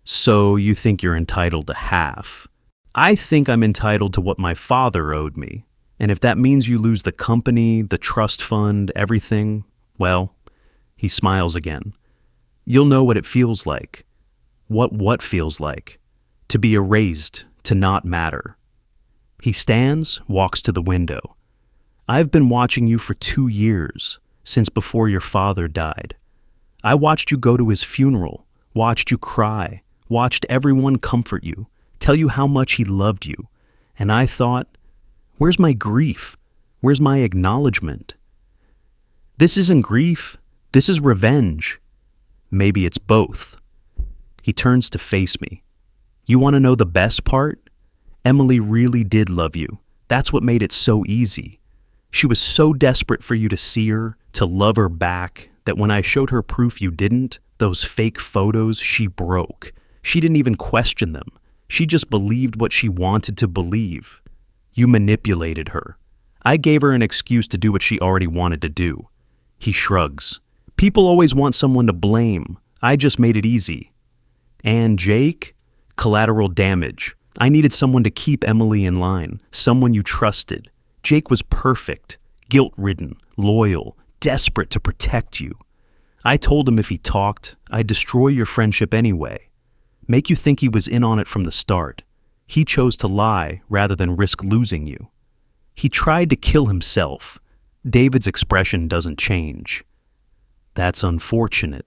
So you think you're entitled to half. I think I'm entitled to what my father owed me. And if that means you lose the company, the trust fund, everything, well, he smiles again. You'll know what it feels like. What feels like. To be erased, to not matter. He stands, walks to the window. I've been watching you for 2 years, since before your father died. I watched you go to his funeral, watched you cry, watched everyone comfort you, tell you how much he loved you. And I thought, where's my grief? Where's my acknowledgement? This isn't grief. This is revenge. Maybe it's both. He turns to face me. You want to know the best part? Emily really did love you. That's what made it so easy. She was so desperate for you to see her, to love her back, that when I showed her proof you didn't, those fake photos, she broke. She didn't even question them. She just believed what she wanted to believe. You manipulated her. I gave her an excuse to do what she already wanted to do. He shrugs. People always want someone to blame. I just made it easy. And Jake? Collateral damage. I needed someone to keep Emily in line, someone you trusted. Jake was perfect, guilt-ridden, loyal, desperate to protect you. I told him if he talked, I'd destroy your friendship anyway. Make you think he was in on it from the start. He chose to lie rather than risk losing you. He tried to kill himself. David's expression doesn't change. That's unfortunate.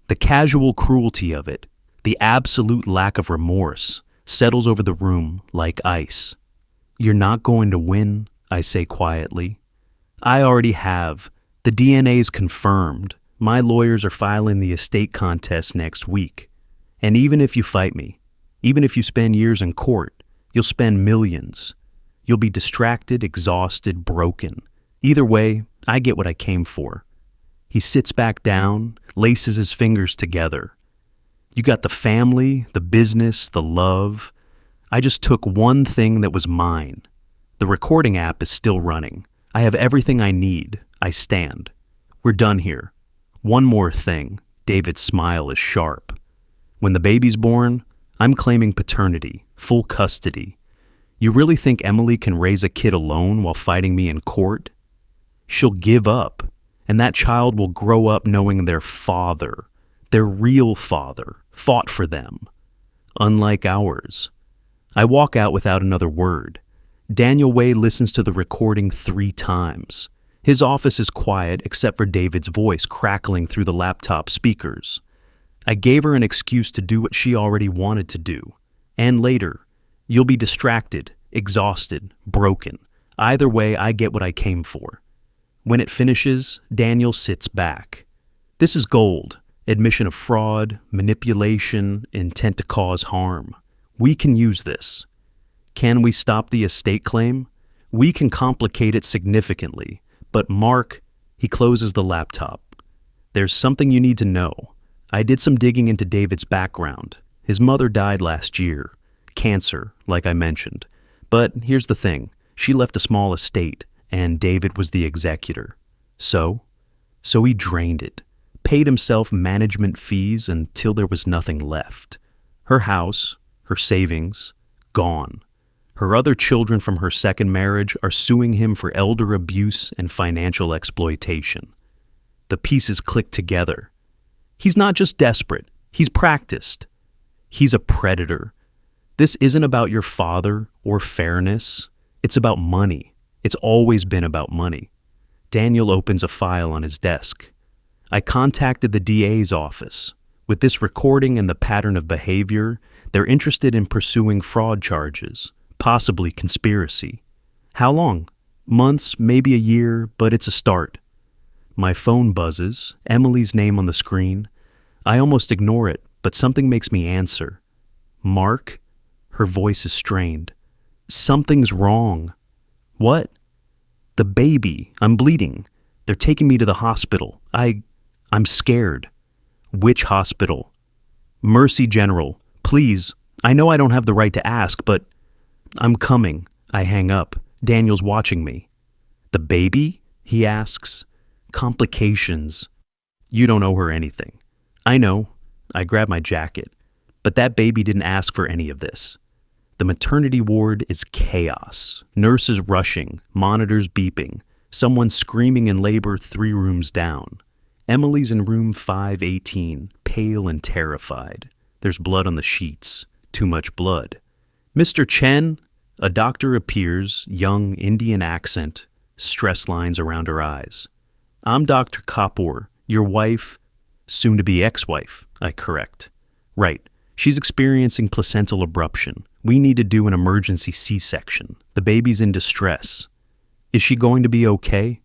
The casual cruelty of it, the absolute lack of remorse, settles over the room like ice. You're not going to win, I say quietly. I already have. The DNA's confirmed. My lawyers are filing the estate contest next week. And even if you fight me, even if you spend years in court, you'll spend millions. You'll be distracted, exhausted, broken. Either way, I get what I came for. He sits back down, laces his fingers together. You got the family, the business, the love. I just took one thing that was mine. The recording app is still running. I have everything I need. I stand. We're done here. One more thing. David's smile is sharp. When the baby's born, I'm claiming paternity, full custody. You really think Emily can raise a kid alone while fighting me in court? She'll give up, and that child will grow up knowing their father, their real father, fought for them. Unlike ours. I walk out without another word. Daniel Way listens to the recording 3 times. His office is quiet except for David's voice crackling through the laptop speakers. I gave her an excuse to do what she already wanted to do. And later, you'll be distracted, exhausted, broken. Either way, I get what I came for. When it finishes, Daniel sits back. This is gold. Admission of fraud, manipulation, intent to cause harm. We can use this. Can we stop the estate claim? We can complicate it significantly. But Mark, he closes the laptop. There's something you need to know. I did some digging into David's background. His mother died last year. Cancer, like I mentioned. But here's the thing. She left a small estate, and David was the executor. So he drained it. Paid himself management fees until there was nothing left. Her house, her savings, gone. Her other children from her second marriage are suing him for elder abuse and financial exploitation. The pieces click together. He's not just desperate, he's practiced. He's a predator. This isn't about your father or fairness. It's about money. It's always been about money. Daniel opens a file on his desk. I contacted the DA's office. With this recording and the pattern of behavior, they're interested in pursuing fraud charges, possibly conspiracy. How long? Months, maybe a year, but it's a start. My phone buzzes, Emily's name on the screen. I almost ignore it, but something makes me answer. Mark? Her voice is strained. Something's wrong. What? The baby. I'm bleeding. They're taking me to the hospital. I'm scared. Which hospital? Mercy General. Please. I know I don't have the right to ask, but I'm coming. I hang up. Daniel's watching me. The baby? He asks. Complications. You don't owe her anything. I know. I grab my jacket. But that baby didn't ask for any of this. The maternity ward is chaos. Nurses rushing, monitors beeping, someone screaming in labor 3 rooms down. Emily's in room 518, pale and terrified. There's blood on the sheets. Too much blood. Mr. Chen? A doctor appears, young, Indian accent, stress lines around her eyes. I'm Dr. Kapoor, your wife, soon-to-be ex-wife, I correct. Right. She's experiencing placental abruption. We need to do an emergency C-section. The baby's in distress. Is she going to be okay?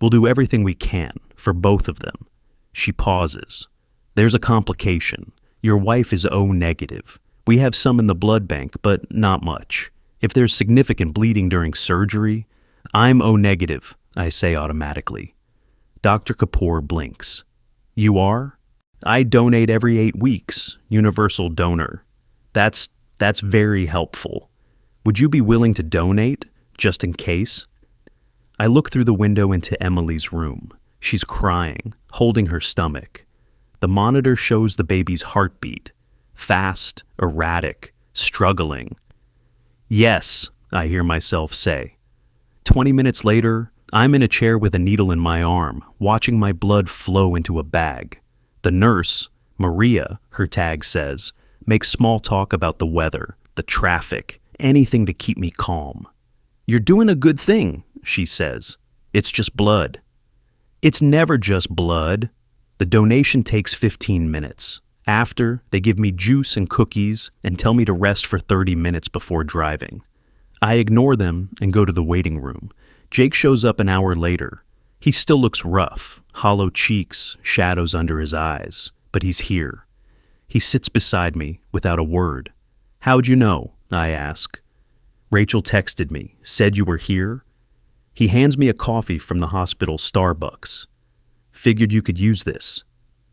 We'll do everything we can, for both of them. She pauses. There's a complication. Your wife is O negative. We have some in the blood bank, but not much. If there's significant bleeding during surgery, I'm O negative, I say automatically. Dr. Kapoor blinks. You are? I donate every 8 weeks, universal donor. That's very helpful. Would you be willing to donate, just in case? I look through the window into Emily's room. She's crying, holding her stomach. The monitor shows the baby's heartbeat. Fast, erratic, struggling. Yes, I hear myself say. 20 minutes later, I'm in a chair with a needle in my arm, watching my blood flow into a bag. The nurse, Maria, her tag says, makes small talk about the weather, the traffic, anything to keep me calm. You're doing a good thing, she says. It's just blood. It's never just blood. The donation takes 15 minutes. After, they give me juice and cookies and tell me to rest for 30 minutes before driving. I ignore them and go to the waiting room. Jake shows up an hour later. He still looks rough, hollow cheeks, shadows under his eyes, but he's here. He sits beside me without a word. How'd you know? I ask. Rachel texted me, said you were here. He hands me a coffee from the hospital Starbucks. Figured you could use this.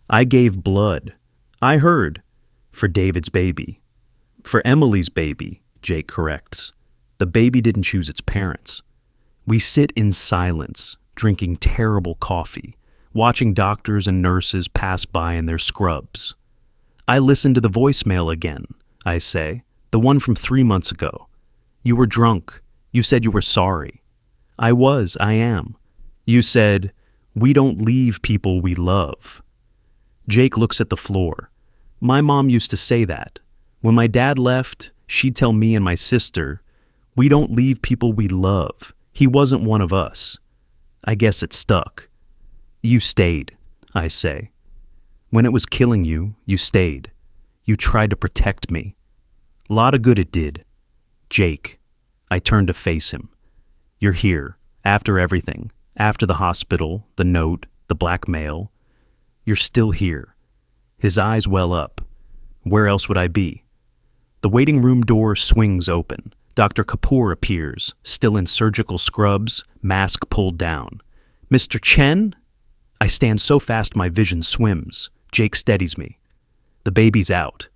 I gave blood. I heard. For David's baby. For Emily's baby, Jake corrects. The baby didn't choose its parents. We sit in silence, drinking terrible coffee, watching doctors and nurses pass by in their scrubs. I listen to the voicemail again, I say, the one from 3 months ago. You were drunk. You said you were sorry. I am. You said, we don't leave people we love. Jake looks at the floor. My mom used to say that. When my dad left, she'd tell me and my sister, we don't leave people we love. He wasn't one of us. I guess it stuck. You stayed, I say. When it was killing you, you stayed. You tried to protect me. Lot of good it did. Jake. I turn to face him. You're here, after everything, after the hospital, the note, the blackmail. You're still here. His eyes well up. Where else would I be? The waiting room door swings open. Dr. Kapoor appears, still in surgical scrubs, mask pulled down. Mr. Chen? I stand so fast my vision swims. Jake steadies me. The baby's out.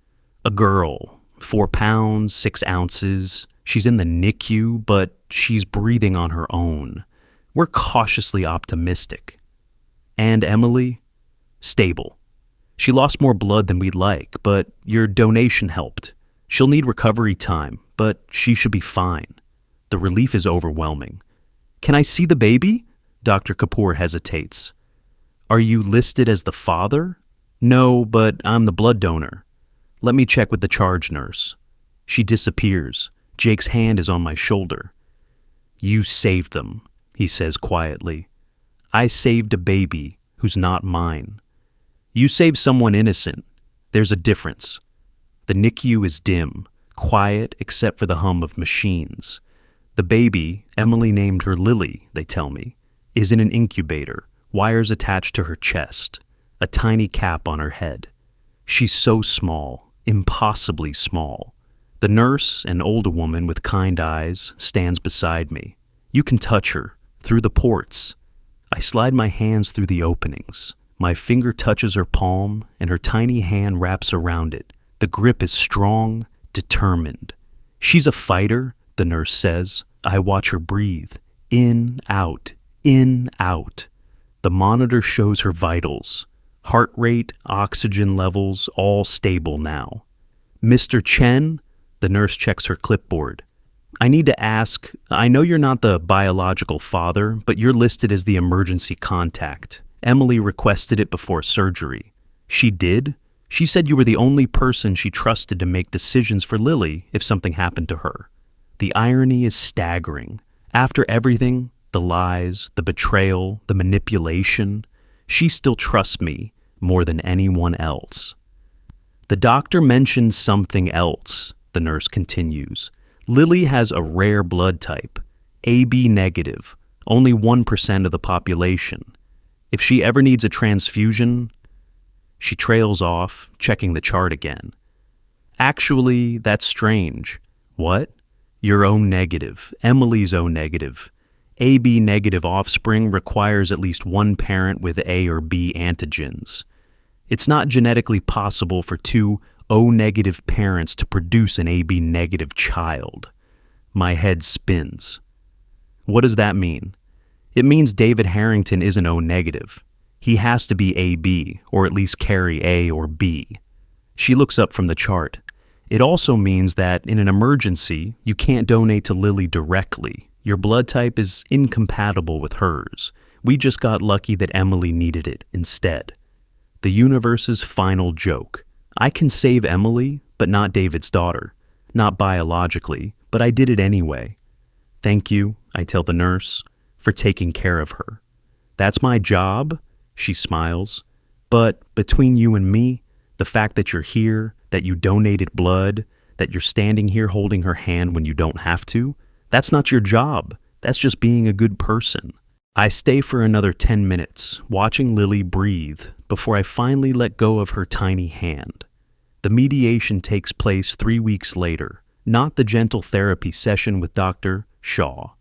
A girl, 4 pounds, 6 ounces. She's in the NICU, but she's breathing on her own. We're cautiously optimistic. And Emily? Stable. She lost more blood than we'd like, but your donation helped. She'll need recovery time, but she should be fine. The relief is overwhelming. Can I see the baby? Dr. Kapoor hesitates. Are you listed as the father? No, but I'm the blood donor. Let me check with the charge nurse. She disappears. Jake's hand is on my shoulder. You saved them, he says quietly. I saved a baby who's not mine. You saved someone innocent. There's a difference. The NICU is dim, quiet except for the hum of machines. The baby, Emily named her Lily, they tell me, is in an incubator, wires attached to her chest, a tiny cap on her head. She's so small, impossibly small. The nurse, an older woman with kind eyes, stands beside me. You can touch her, through the ports. I slide my hands through the openings. My finger touches her palm, and her tiny hand wraps around it. The grip is strong, determined. She's a fighter, the nurse says. I watch her breathe. In, out, in, out. The monitor shows her vitals. Heart rate, oxygen levels, all stable now. Mr. Chen? The nurse checks her clipboard. I need to ask, I know you're not the biological father, but you're listed as the emergency contact. Emily requested it before surgery. She did? She said you were the only person she trusted to make decisions for Lily if something happened to her. The irony is staggering. After everything, the lies, the betrayal, the manipulation, she still trusts me more than anyone else. The doctor mentioned something else, the nurse continues. Lily has a rare blood type, AB negative, only 1% of the population. If she ever needs a transfusion, she trails off, checking the chart again. Actually, that's strange. What? You're O negative, Emily's O negative. AB negative offspring requires at least one parent with A or B antigens. It's not genetically possible for 2 O negative parents to produce an AB negative child. My head spins. What does that mean? It means David Harrington isn't O negative. He has to be AB, or at least carry A or B. She looks up from the chart. It also means that in an emergency, you can't donate to Lily directly. Your blood type is incompatible with hers. We just got lucky that Emily needed it instead. The universe's final joke. I can save Emily, but not David's daughter. Not biologically, but I did it anyway. Thank you, I tell the nurse, for taking care of her. That's my job, she smiles. But between you and me, the fact that you're here, that you donated blood, that you're standing here holding her hand when you don't have to, that's not your job. That's just being a good person. I stay for another 10 minutes, watching Lily breathe, before I finally let go of her tiny hand. The mediation takes place 3 weeks later, not the gentle therapy session with Dr. Shaw.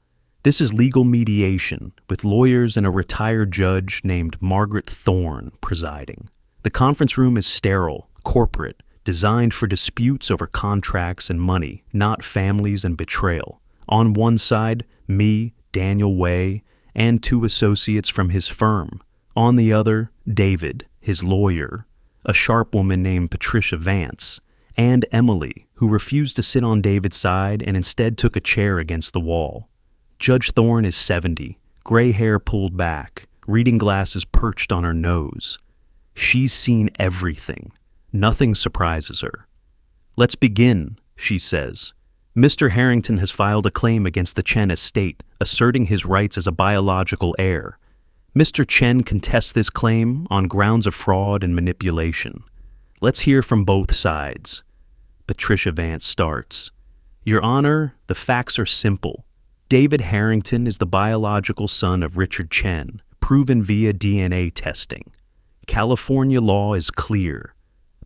This is legal mediation, with lawyers and a retired judge named Margaret Thorne presiding. The conference room is sterile, corporate, designed for disputes over contracts and money, not families and betrayal. On one side, me, Daniel Way, and 2 associates from his firm. On the other, David, his lawyer, a sharp woman named Patricia Vance, and Emily, who refused to sit on David's side and instead took a chair against the wall. Judge Thorne is 70, gray hair pulled back, reading glasses perched on her nose. She's seen everything. Nothing surprises her. Let's begin, she says. Mr. Harrington has filed a claim against the Chen estate, asserting his rights as a biological heir. Mr. Chen contests this claim on grounds of fraud and manipulation. Let's hear from both sides. Patricia Vance starts. Your Honor, the facts are simple. David Harrington is the biological son of Richard Chen, proven via DNA testing. California law is clear.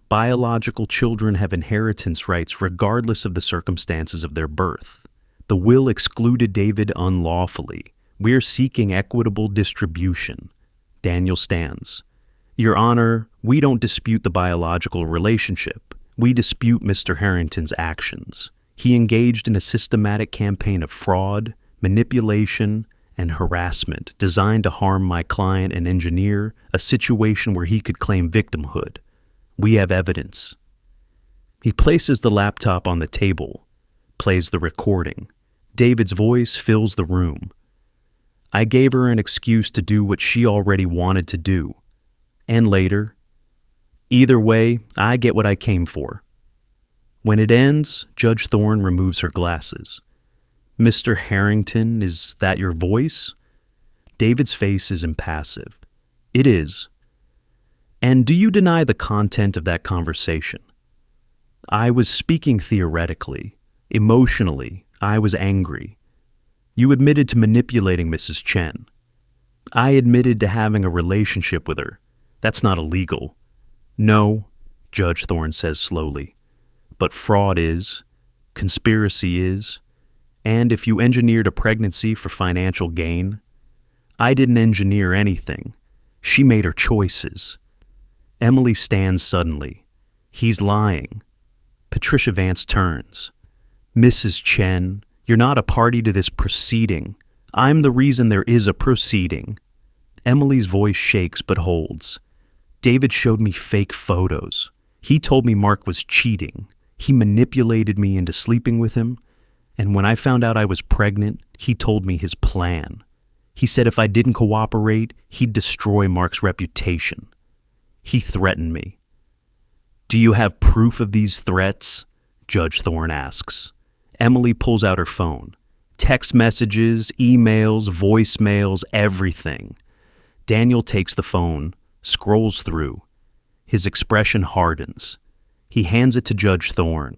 Biological children have inheritance rights regardless of the circumstances of their birth. The will excluded David unlawfully. We're seeking equitable distribution. Daniel stands. Your Honor, we don't dispute the biological relationship. We dispute Mr. Harrington's actions. He engaged in a systematic campaign of fraud, manipulation, and harassment designed to harm my client and engineer a situation where he could claim victimhood. We have evidence. He places the laptop on the table, plays the recording. David's voice fills the room. I gave her an excuse to do what she already wanted to do. And later. Either way, I get what I came for. When it ends, Judge Thorne removes her glasses. Mr. Harrington, is that your voice? David's face is impassive. It is. And do you deny the content of that conversation? I was speaking theoretically. Emotionally, I was angry. You admitted to manipulating Mrs. Chen. I admitted to having a relationship with her. That's not illegal. No, Judge Thorne says slowly. But fraud is, conspiracy is, and if you engineered a pregnancy for financial gain, I didn't engineer anything. She made her choices. Emily stands suddenly. He's lying. Patricia Vance turns. Mrs. Chen, you're not a party to this proceeding. I'm the reason there is a proceeding. Emily's voice shakes but holds. David showed me fake photos. He told me Mark was cheating. He manipulated me into sleeping with him. And when I found out I was pregnant, he told me his plan. He said if I didn't cooperate, he'd destroy Mark's reputation. He threatened me. Do you have proof of these threats? Judge Thorne asks. Emily pulls out her phone. Text messages, emails, voicemails, everything. Daniel takes the phone, scrolls through. His expression hardens. He hands it to Judge Thorne.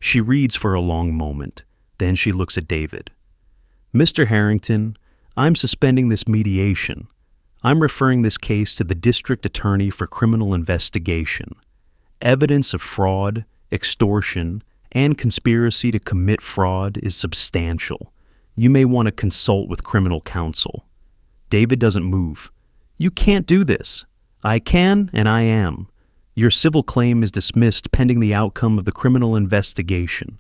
She reads for a long moment. Then she looks at David. Mr. Harrington, I'm suspending this mediation. I'm referring this case to the District Attorney for Criminal Investigation. Evidence of fraud, extortion, and conspiracy to commit fraud is substantial. You may want to consult with criminal counsel. David doesn't move. You can't do this. I can, and I am. Your civil claim is dismissed pending the outcome of the criminal investigation.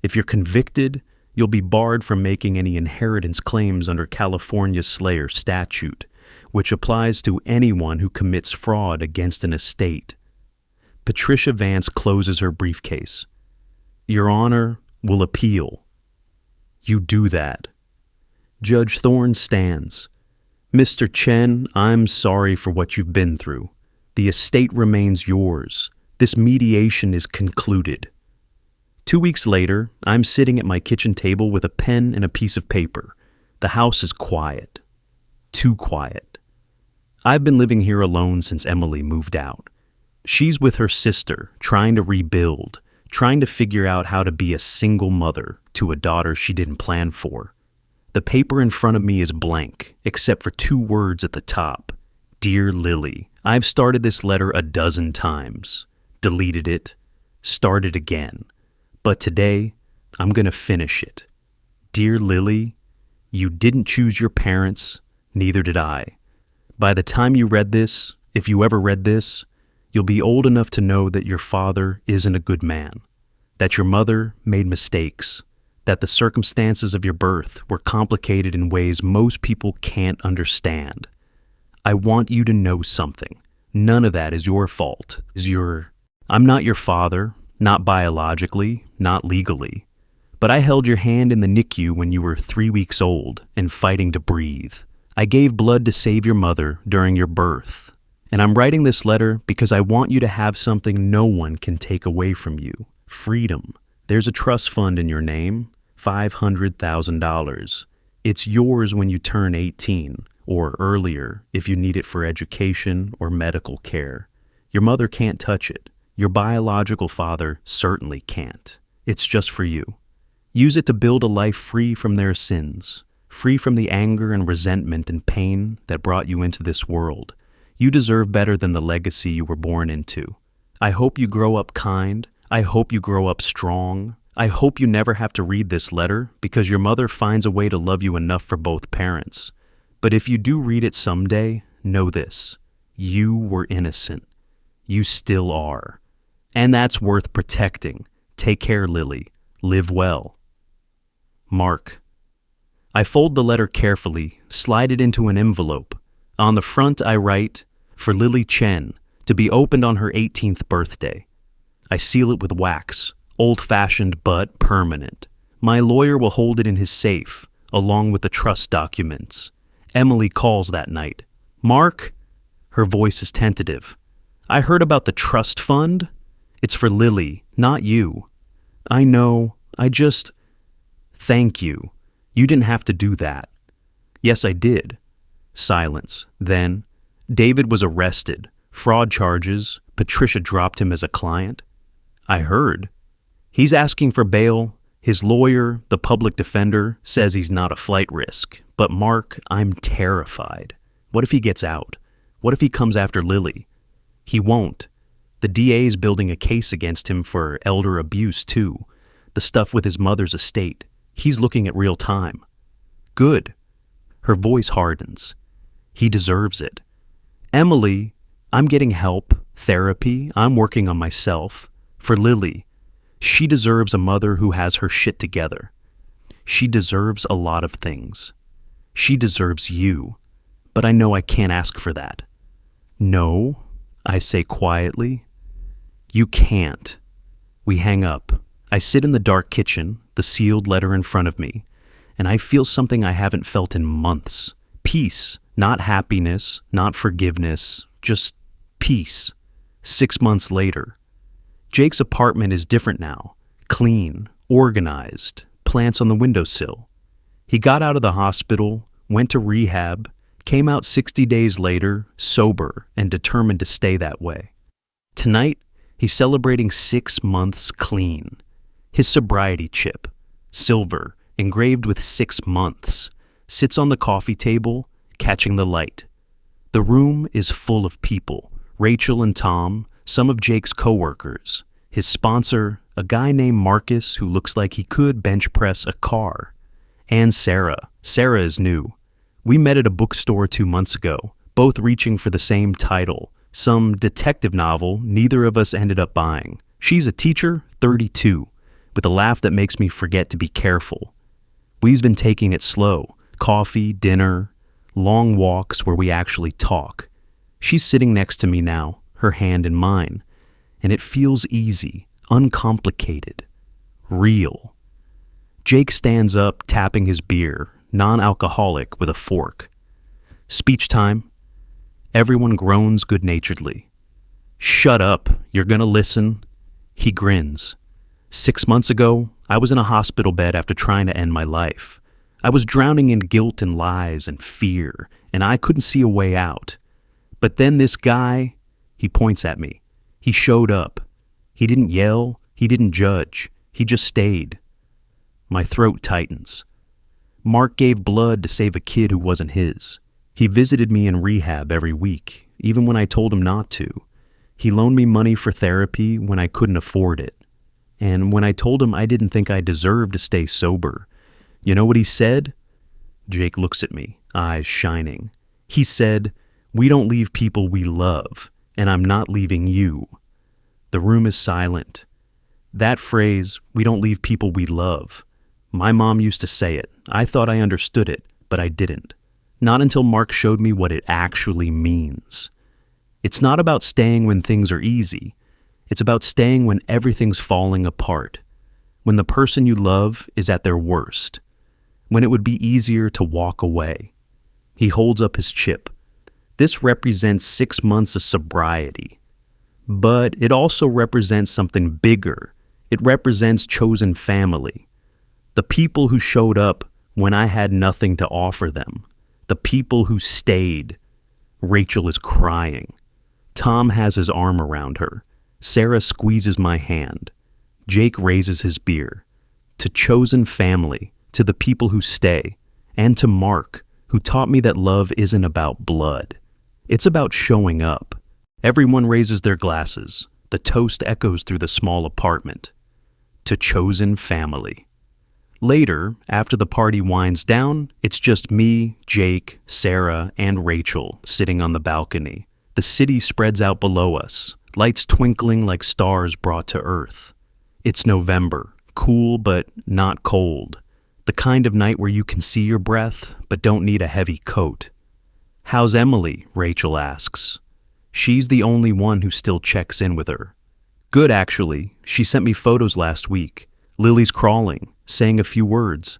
If you're convicted, you'll be barred from making any inheritance claims under California's Slayer statute, which applies to anyone who commits fraud against an estate. Patricia Vance closes her briefcase. Your Honor will appeal. You do that. Judge Thorne stands. Mr. Chen, I'm sorry for what you've been through. The estate remains yours. This mediation is concluded. 2 weeks later, I'm sitting at my kitchen table with a pen and a piece of paper. The house is quiet. Too quiet. I've been living here alone since Emily moved out. She's with her sister, trying to rebuild, trying to figure out how to be a single mother to a daughter she didn't plan for. The paper in front of me is blank, except for 2 words at the top. Dear Lily, I've started this letter a dozen times, deleted it, started again. But today, I'm going to finish it. Dear Lily, you didn't choose your parents, neither did I. By the time you read this, if you ever read this, you'll be old enough to know that your father isn't a good man, that your mother made mistakes, that the circumstances of your birth were complicated in ways most people can't understand. I want you to know something. None of that is your fault. I'm not your father, not biologically, not legally. But I held your hand in the NICU when you were 3 weeks old and fighting to breathe. I gave blood to save your mother during your birth. And I'm writing this letter because I want you to have something no one can take away from you. Freedom. There's a trust fund in your name, $500,000. It's yours when you turn 18, or earlier if you need it for education or medical care. Your mother can't touch it. Your biological father certainly can't. It's just for you. Use it to build a life free from their sins, free from the anger and resentment and pain that brought you into this world. You deserve better than the legacy you were born into. I hope you grow up kind. I hope you grow up strong. I hope you never have to read this letter because your mother finds a way to love you enough for both parents. But if you do read it someday, know this. You were innocent. You still are. And that's worth protecting. Take care, Lily. Live well. Mark. I fold the letter carefully, slide it into an envelope. On the front I write, for Lily Chen, to be opened on her 18th birthday. I seal it with wax, old-fashioned but permanent. My lawyer will hold it in his safe, along with the trust documents. Emily calls that night. Mark? Her voice is tentative. I heard about the trust fund. It's for Lily, not you. I know, Thank you. You didn't have to do that. Yes, I did. Silence. Then, David was arrested. Fraud charges. Patricia dropped him as a client. I heard. He's asking for bail. His lawyer, the public defender, says he's not a flight risk. But Mark, I'm terrified. What if he gets out? What if he comes after Lily? He won't. The DA's building a case against him for elder abuse, too. The stuff with his mother's estate. He's looking at real time. Good. Her voice hardens. He deserves it. Emily, I'm getting help, therapy, I'm working on myself. For Lily, she deserves a mother who has her shit together. She deserves a lot of things. She deserves you. But I know I can't ask for that. No, I say quietly. You can't. We hang up. I sit in the dark kitchen, the sealed letter in front of me, and I feel something I haven't felt in months. Peace, not happiness, not forgiveness, just peace. 6 months later. Jake's apartment is different now. Clean, organized, plants on the windowsill. He got out of the hospital, went to rehab, came out 60 days later, sober and determined to stay that way. Tonight, he's celebrating 6 months clean. His sobriety chip, silver, engraved with 6 months, sits on the coffee table, catching the light. The room is full of people, Rachel and Tom, some of Jake's coworkers, his sponsor, a guy named Marcus who looks like he could bench press a car, and Sarah. Sarah is new. We met at a bookstore 2 months ago, both reaching for the same title, some detective novel neither of us ended up buying. She's a teacher, 32, with a laugh that makes me forget to be careful. We've been taking it slow, coffee, dinner, long walks where we actually talk. She's sitting next to me now, her hand in mine, and it feels easy, uncomplicated, real. Jake stands up, tapping his beer, non-alcoholic, with a fork. Speech time. Everyone groans good-naturedly. Shut up, you're gonna listen. He grins. 6 months ago, I was in a hospital bed after trying to end my life. I was drowning in guilt and lies and fear, and I couldn't see a way out. But then this guy, he points at me. He showed up. He didn't yell, he didn't judge, he just stayed. My throat tightens. Mark gave blood to save a kid who wasn't his. He visited me in rehab every week, even when I told him not to. He loaned me money for therapy when I couldn't afford it. And when I told him I didn't think I deserved to stay sober, you know what he said? Jake looks at me, eyes shining. He said, "We don't leave people we love, and I'm not leaving you." The room is silent. That phrase, "we don't leave people we love," my mom used to say it. I thought I understood it, but I didn't. Not until Mark showed me what it actually means. It's not about staying when things are easy. It's about staying when everything's falling apart. When the person you love is at their worst. When it would be easier to walk away. He holds up his chip. This represents 6 months of sobriety. But it also represents something bigger. It represents chosen family. The people who showed up when I had nothing to offer them. The people who stayed. Rachel is crying. Tom has his arm around her. Sarah squeezes my hand. Jake raises his beer. To chosen family, to the people who stay, and to Mark, who taught me that love isn't about blood. It's about showing up. Everyone raises their glasses. The toast echoes through the small apartment. to chosen family. Later, after the party winds down, it's just me, Jake, Sarah, and Rachel sitting on the balcony. The city spreads out below us, lights twinkling like stars brought to Earth. It's November, cool but not cold. The kind of night where you can see your breath but don't need a heavy coat. "How's Emily?" Rachel asks. She's the only one who still checks in with her. "Good, actually. She sent me photos last week. Lily's crawling, saying a few words."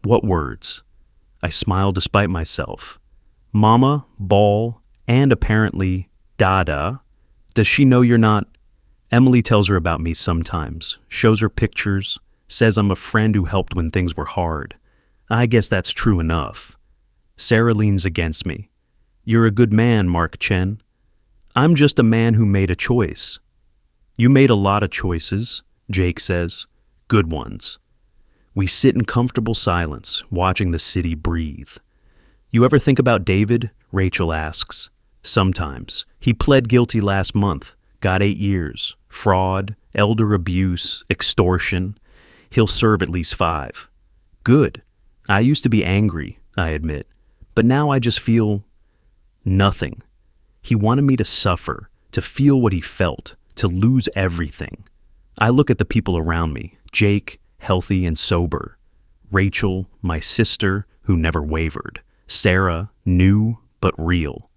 "What words?" I smile despite myself. "Mama, ball, and apparently Dada. Does she know you're not—" Emily tells her about me sometimes, shows her pictures, says I'm a friend who helped when things were hard. I guess that's true enough. Sarah leans against me. "You're a good man, Mark Chen." "I'm just a man who made a choice." "You made a lot of choices," Jake says. "Good ones." We sit in comfortable silence, watching the city breathe. "You ever think about David?" Rachel asks. "Sometimes. He pled guilty last month, got 8 years. Fraud, elder abuse, extortion. He'll serve at least 5. Good. I used to be angry, I admit, but now I just feel nothing. He wanted me to suffer, to feel what he felt, to lose everything. I look at the people around me, Jake, healthy and sober. Rachel, my sister, who never wavered. Sarah, new but real.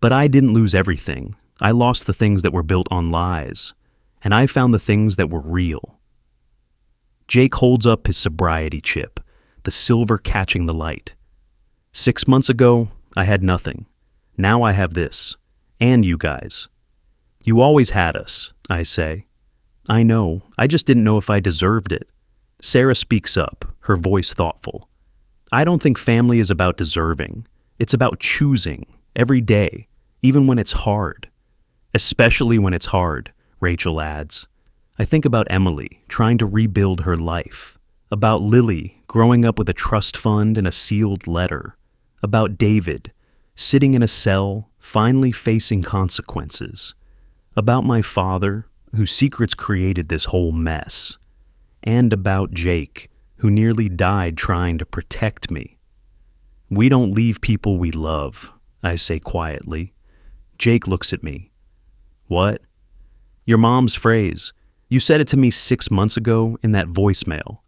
But I didn't lose everything. I lost the things that were built on lies, and I found the things that were real. Jake holds up his sobriety chip, the silver catching the light. 6 months ago, I had nothing. Now I have this, and you guys. You always had us, I say. I know, I just didn't know if I deserved it. Sarah speaks up, her voice thoughtful. I don't think family is about deserving. It's about choosing, every day, even when it's hard. Especially when it's hard, Rachel adds. I think about Emily trying to rebuild her life. About Lily growing up with a trust fund and a sealed letter. About David sitting in a cell, finally facing consequences. About my father, whose secrets created this whole mess. And about Jake, who nearly died trying to protect me. We don't leave people we love, I say quietly. Jake looks at me. What? Your mom's phrase. You said it to me 6 months ago in that voicemail.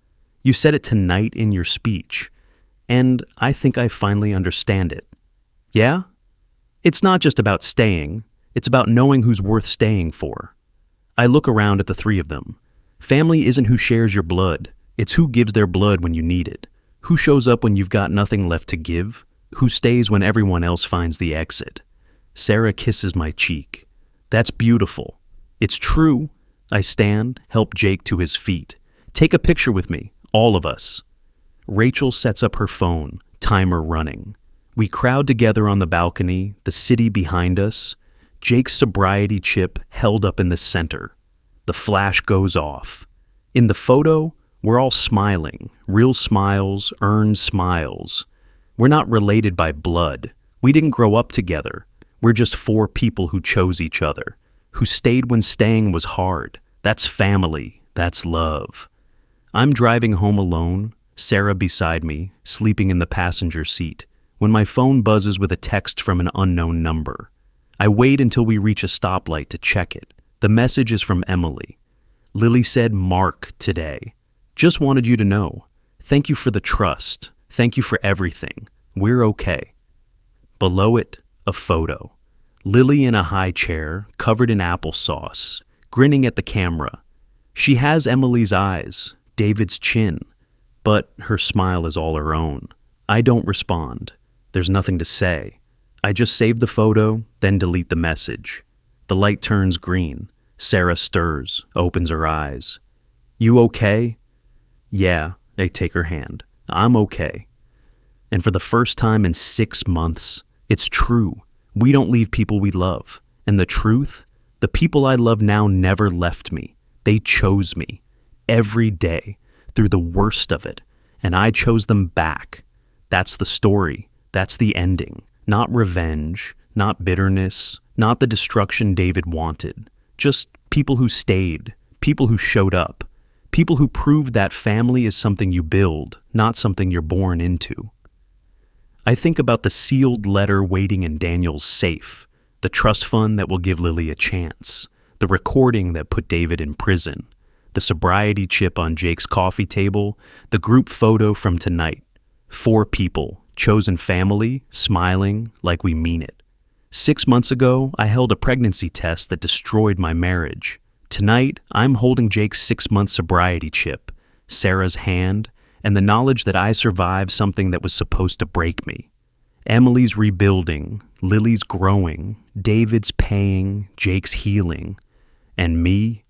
You said it tonight in your speech. And I think I finally understand it. Yeah? It's not just about staying. It's about knowing who's worth staying for. I look around at the 3 of them. Family isn't who shares your blood. It's who gives their blood when you need it. Who shows up when you've got nothing left to give. Who stays when everyone else finds the exit. Sarah kisses my cheek. That's beautiful. It's true. I stand, help Jake to his feet. Take a picture with me, all of us. Rachel sets up her phone, timer running. We crowd together on the balcony, the city behind us. Jake's sobriety chip held up in the center. The flash goes off. In the photo, we're all smiling, real smiles, earned smiles. We're not related by blood. We didn't grow up together. We're just 4 people who chose each other, who stayed when staying was hard. That's family. That's love. I'm driving home alone, Sarah beside me, sleeping in the passenger seat, when my phone buzzes with a text from an unknown number. I wait until we reach a stoplight to check it. The message is from Emily. Lily said Mark today. Just wanted you to know. Thank you for the trust. Thank you for everything. We're okay. Below it, a photo. Lily in a high chair, covered in applesauce, grinning at the camera. She has Emily's eyes, David's chin, but her smile is all her own. I don't respond. There's nothing to say. I just save the photo, then delete the message. The light turns green. Sarah stirs, opens her eyes. You okay? Yeah, I take her hand. I'm okay. And for the first time in 6 months, it's true. We don't leave people we love. And the truth, the people I love now never left me. They chose me. Every day, through the worst of it. And I chose them back. That's the story. That's the ending. Not revenge, not bitterness, not the destruction David wanted. Just people who stayed, people who showed up, People who prove that family is something you build, not something you're born into. I think about the sealed letter waiting in Daniel's safe, the trust fund that will give Lily a chance, the recording that put David in prison, the sobriety chip on Jake's coffee table, the group photo from tonight. 4 people, chosen family, smiling like we mean it. 6 months ago, I held a pregnancy test that destroyed my marriage. Tonight, I'm holding Jake's 6-month sobriety chip, Sarah's hand, and the knowledge that I survived something that was supposed to break me. Emily's rebuilding, Lily's growing, David's paying, Jake's healing. And me?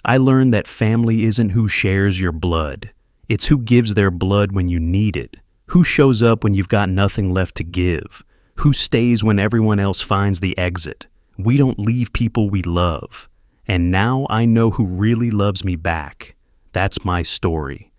I learned that family isn't who shares your blood. It's who gives their blood when you need it. Who shows up when you've got nothing left to give. Who stays when everyone else finds the exit. We don't leave people we love. And now I know who really loves me back. That's my story.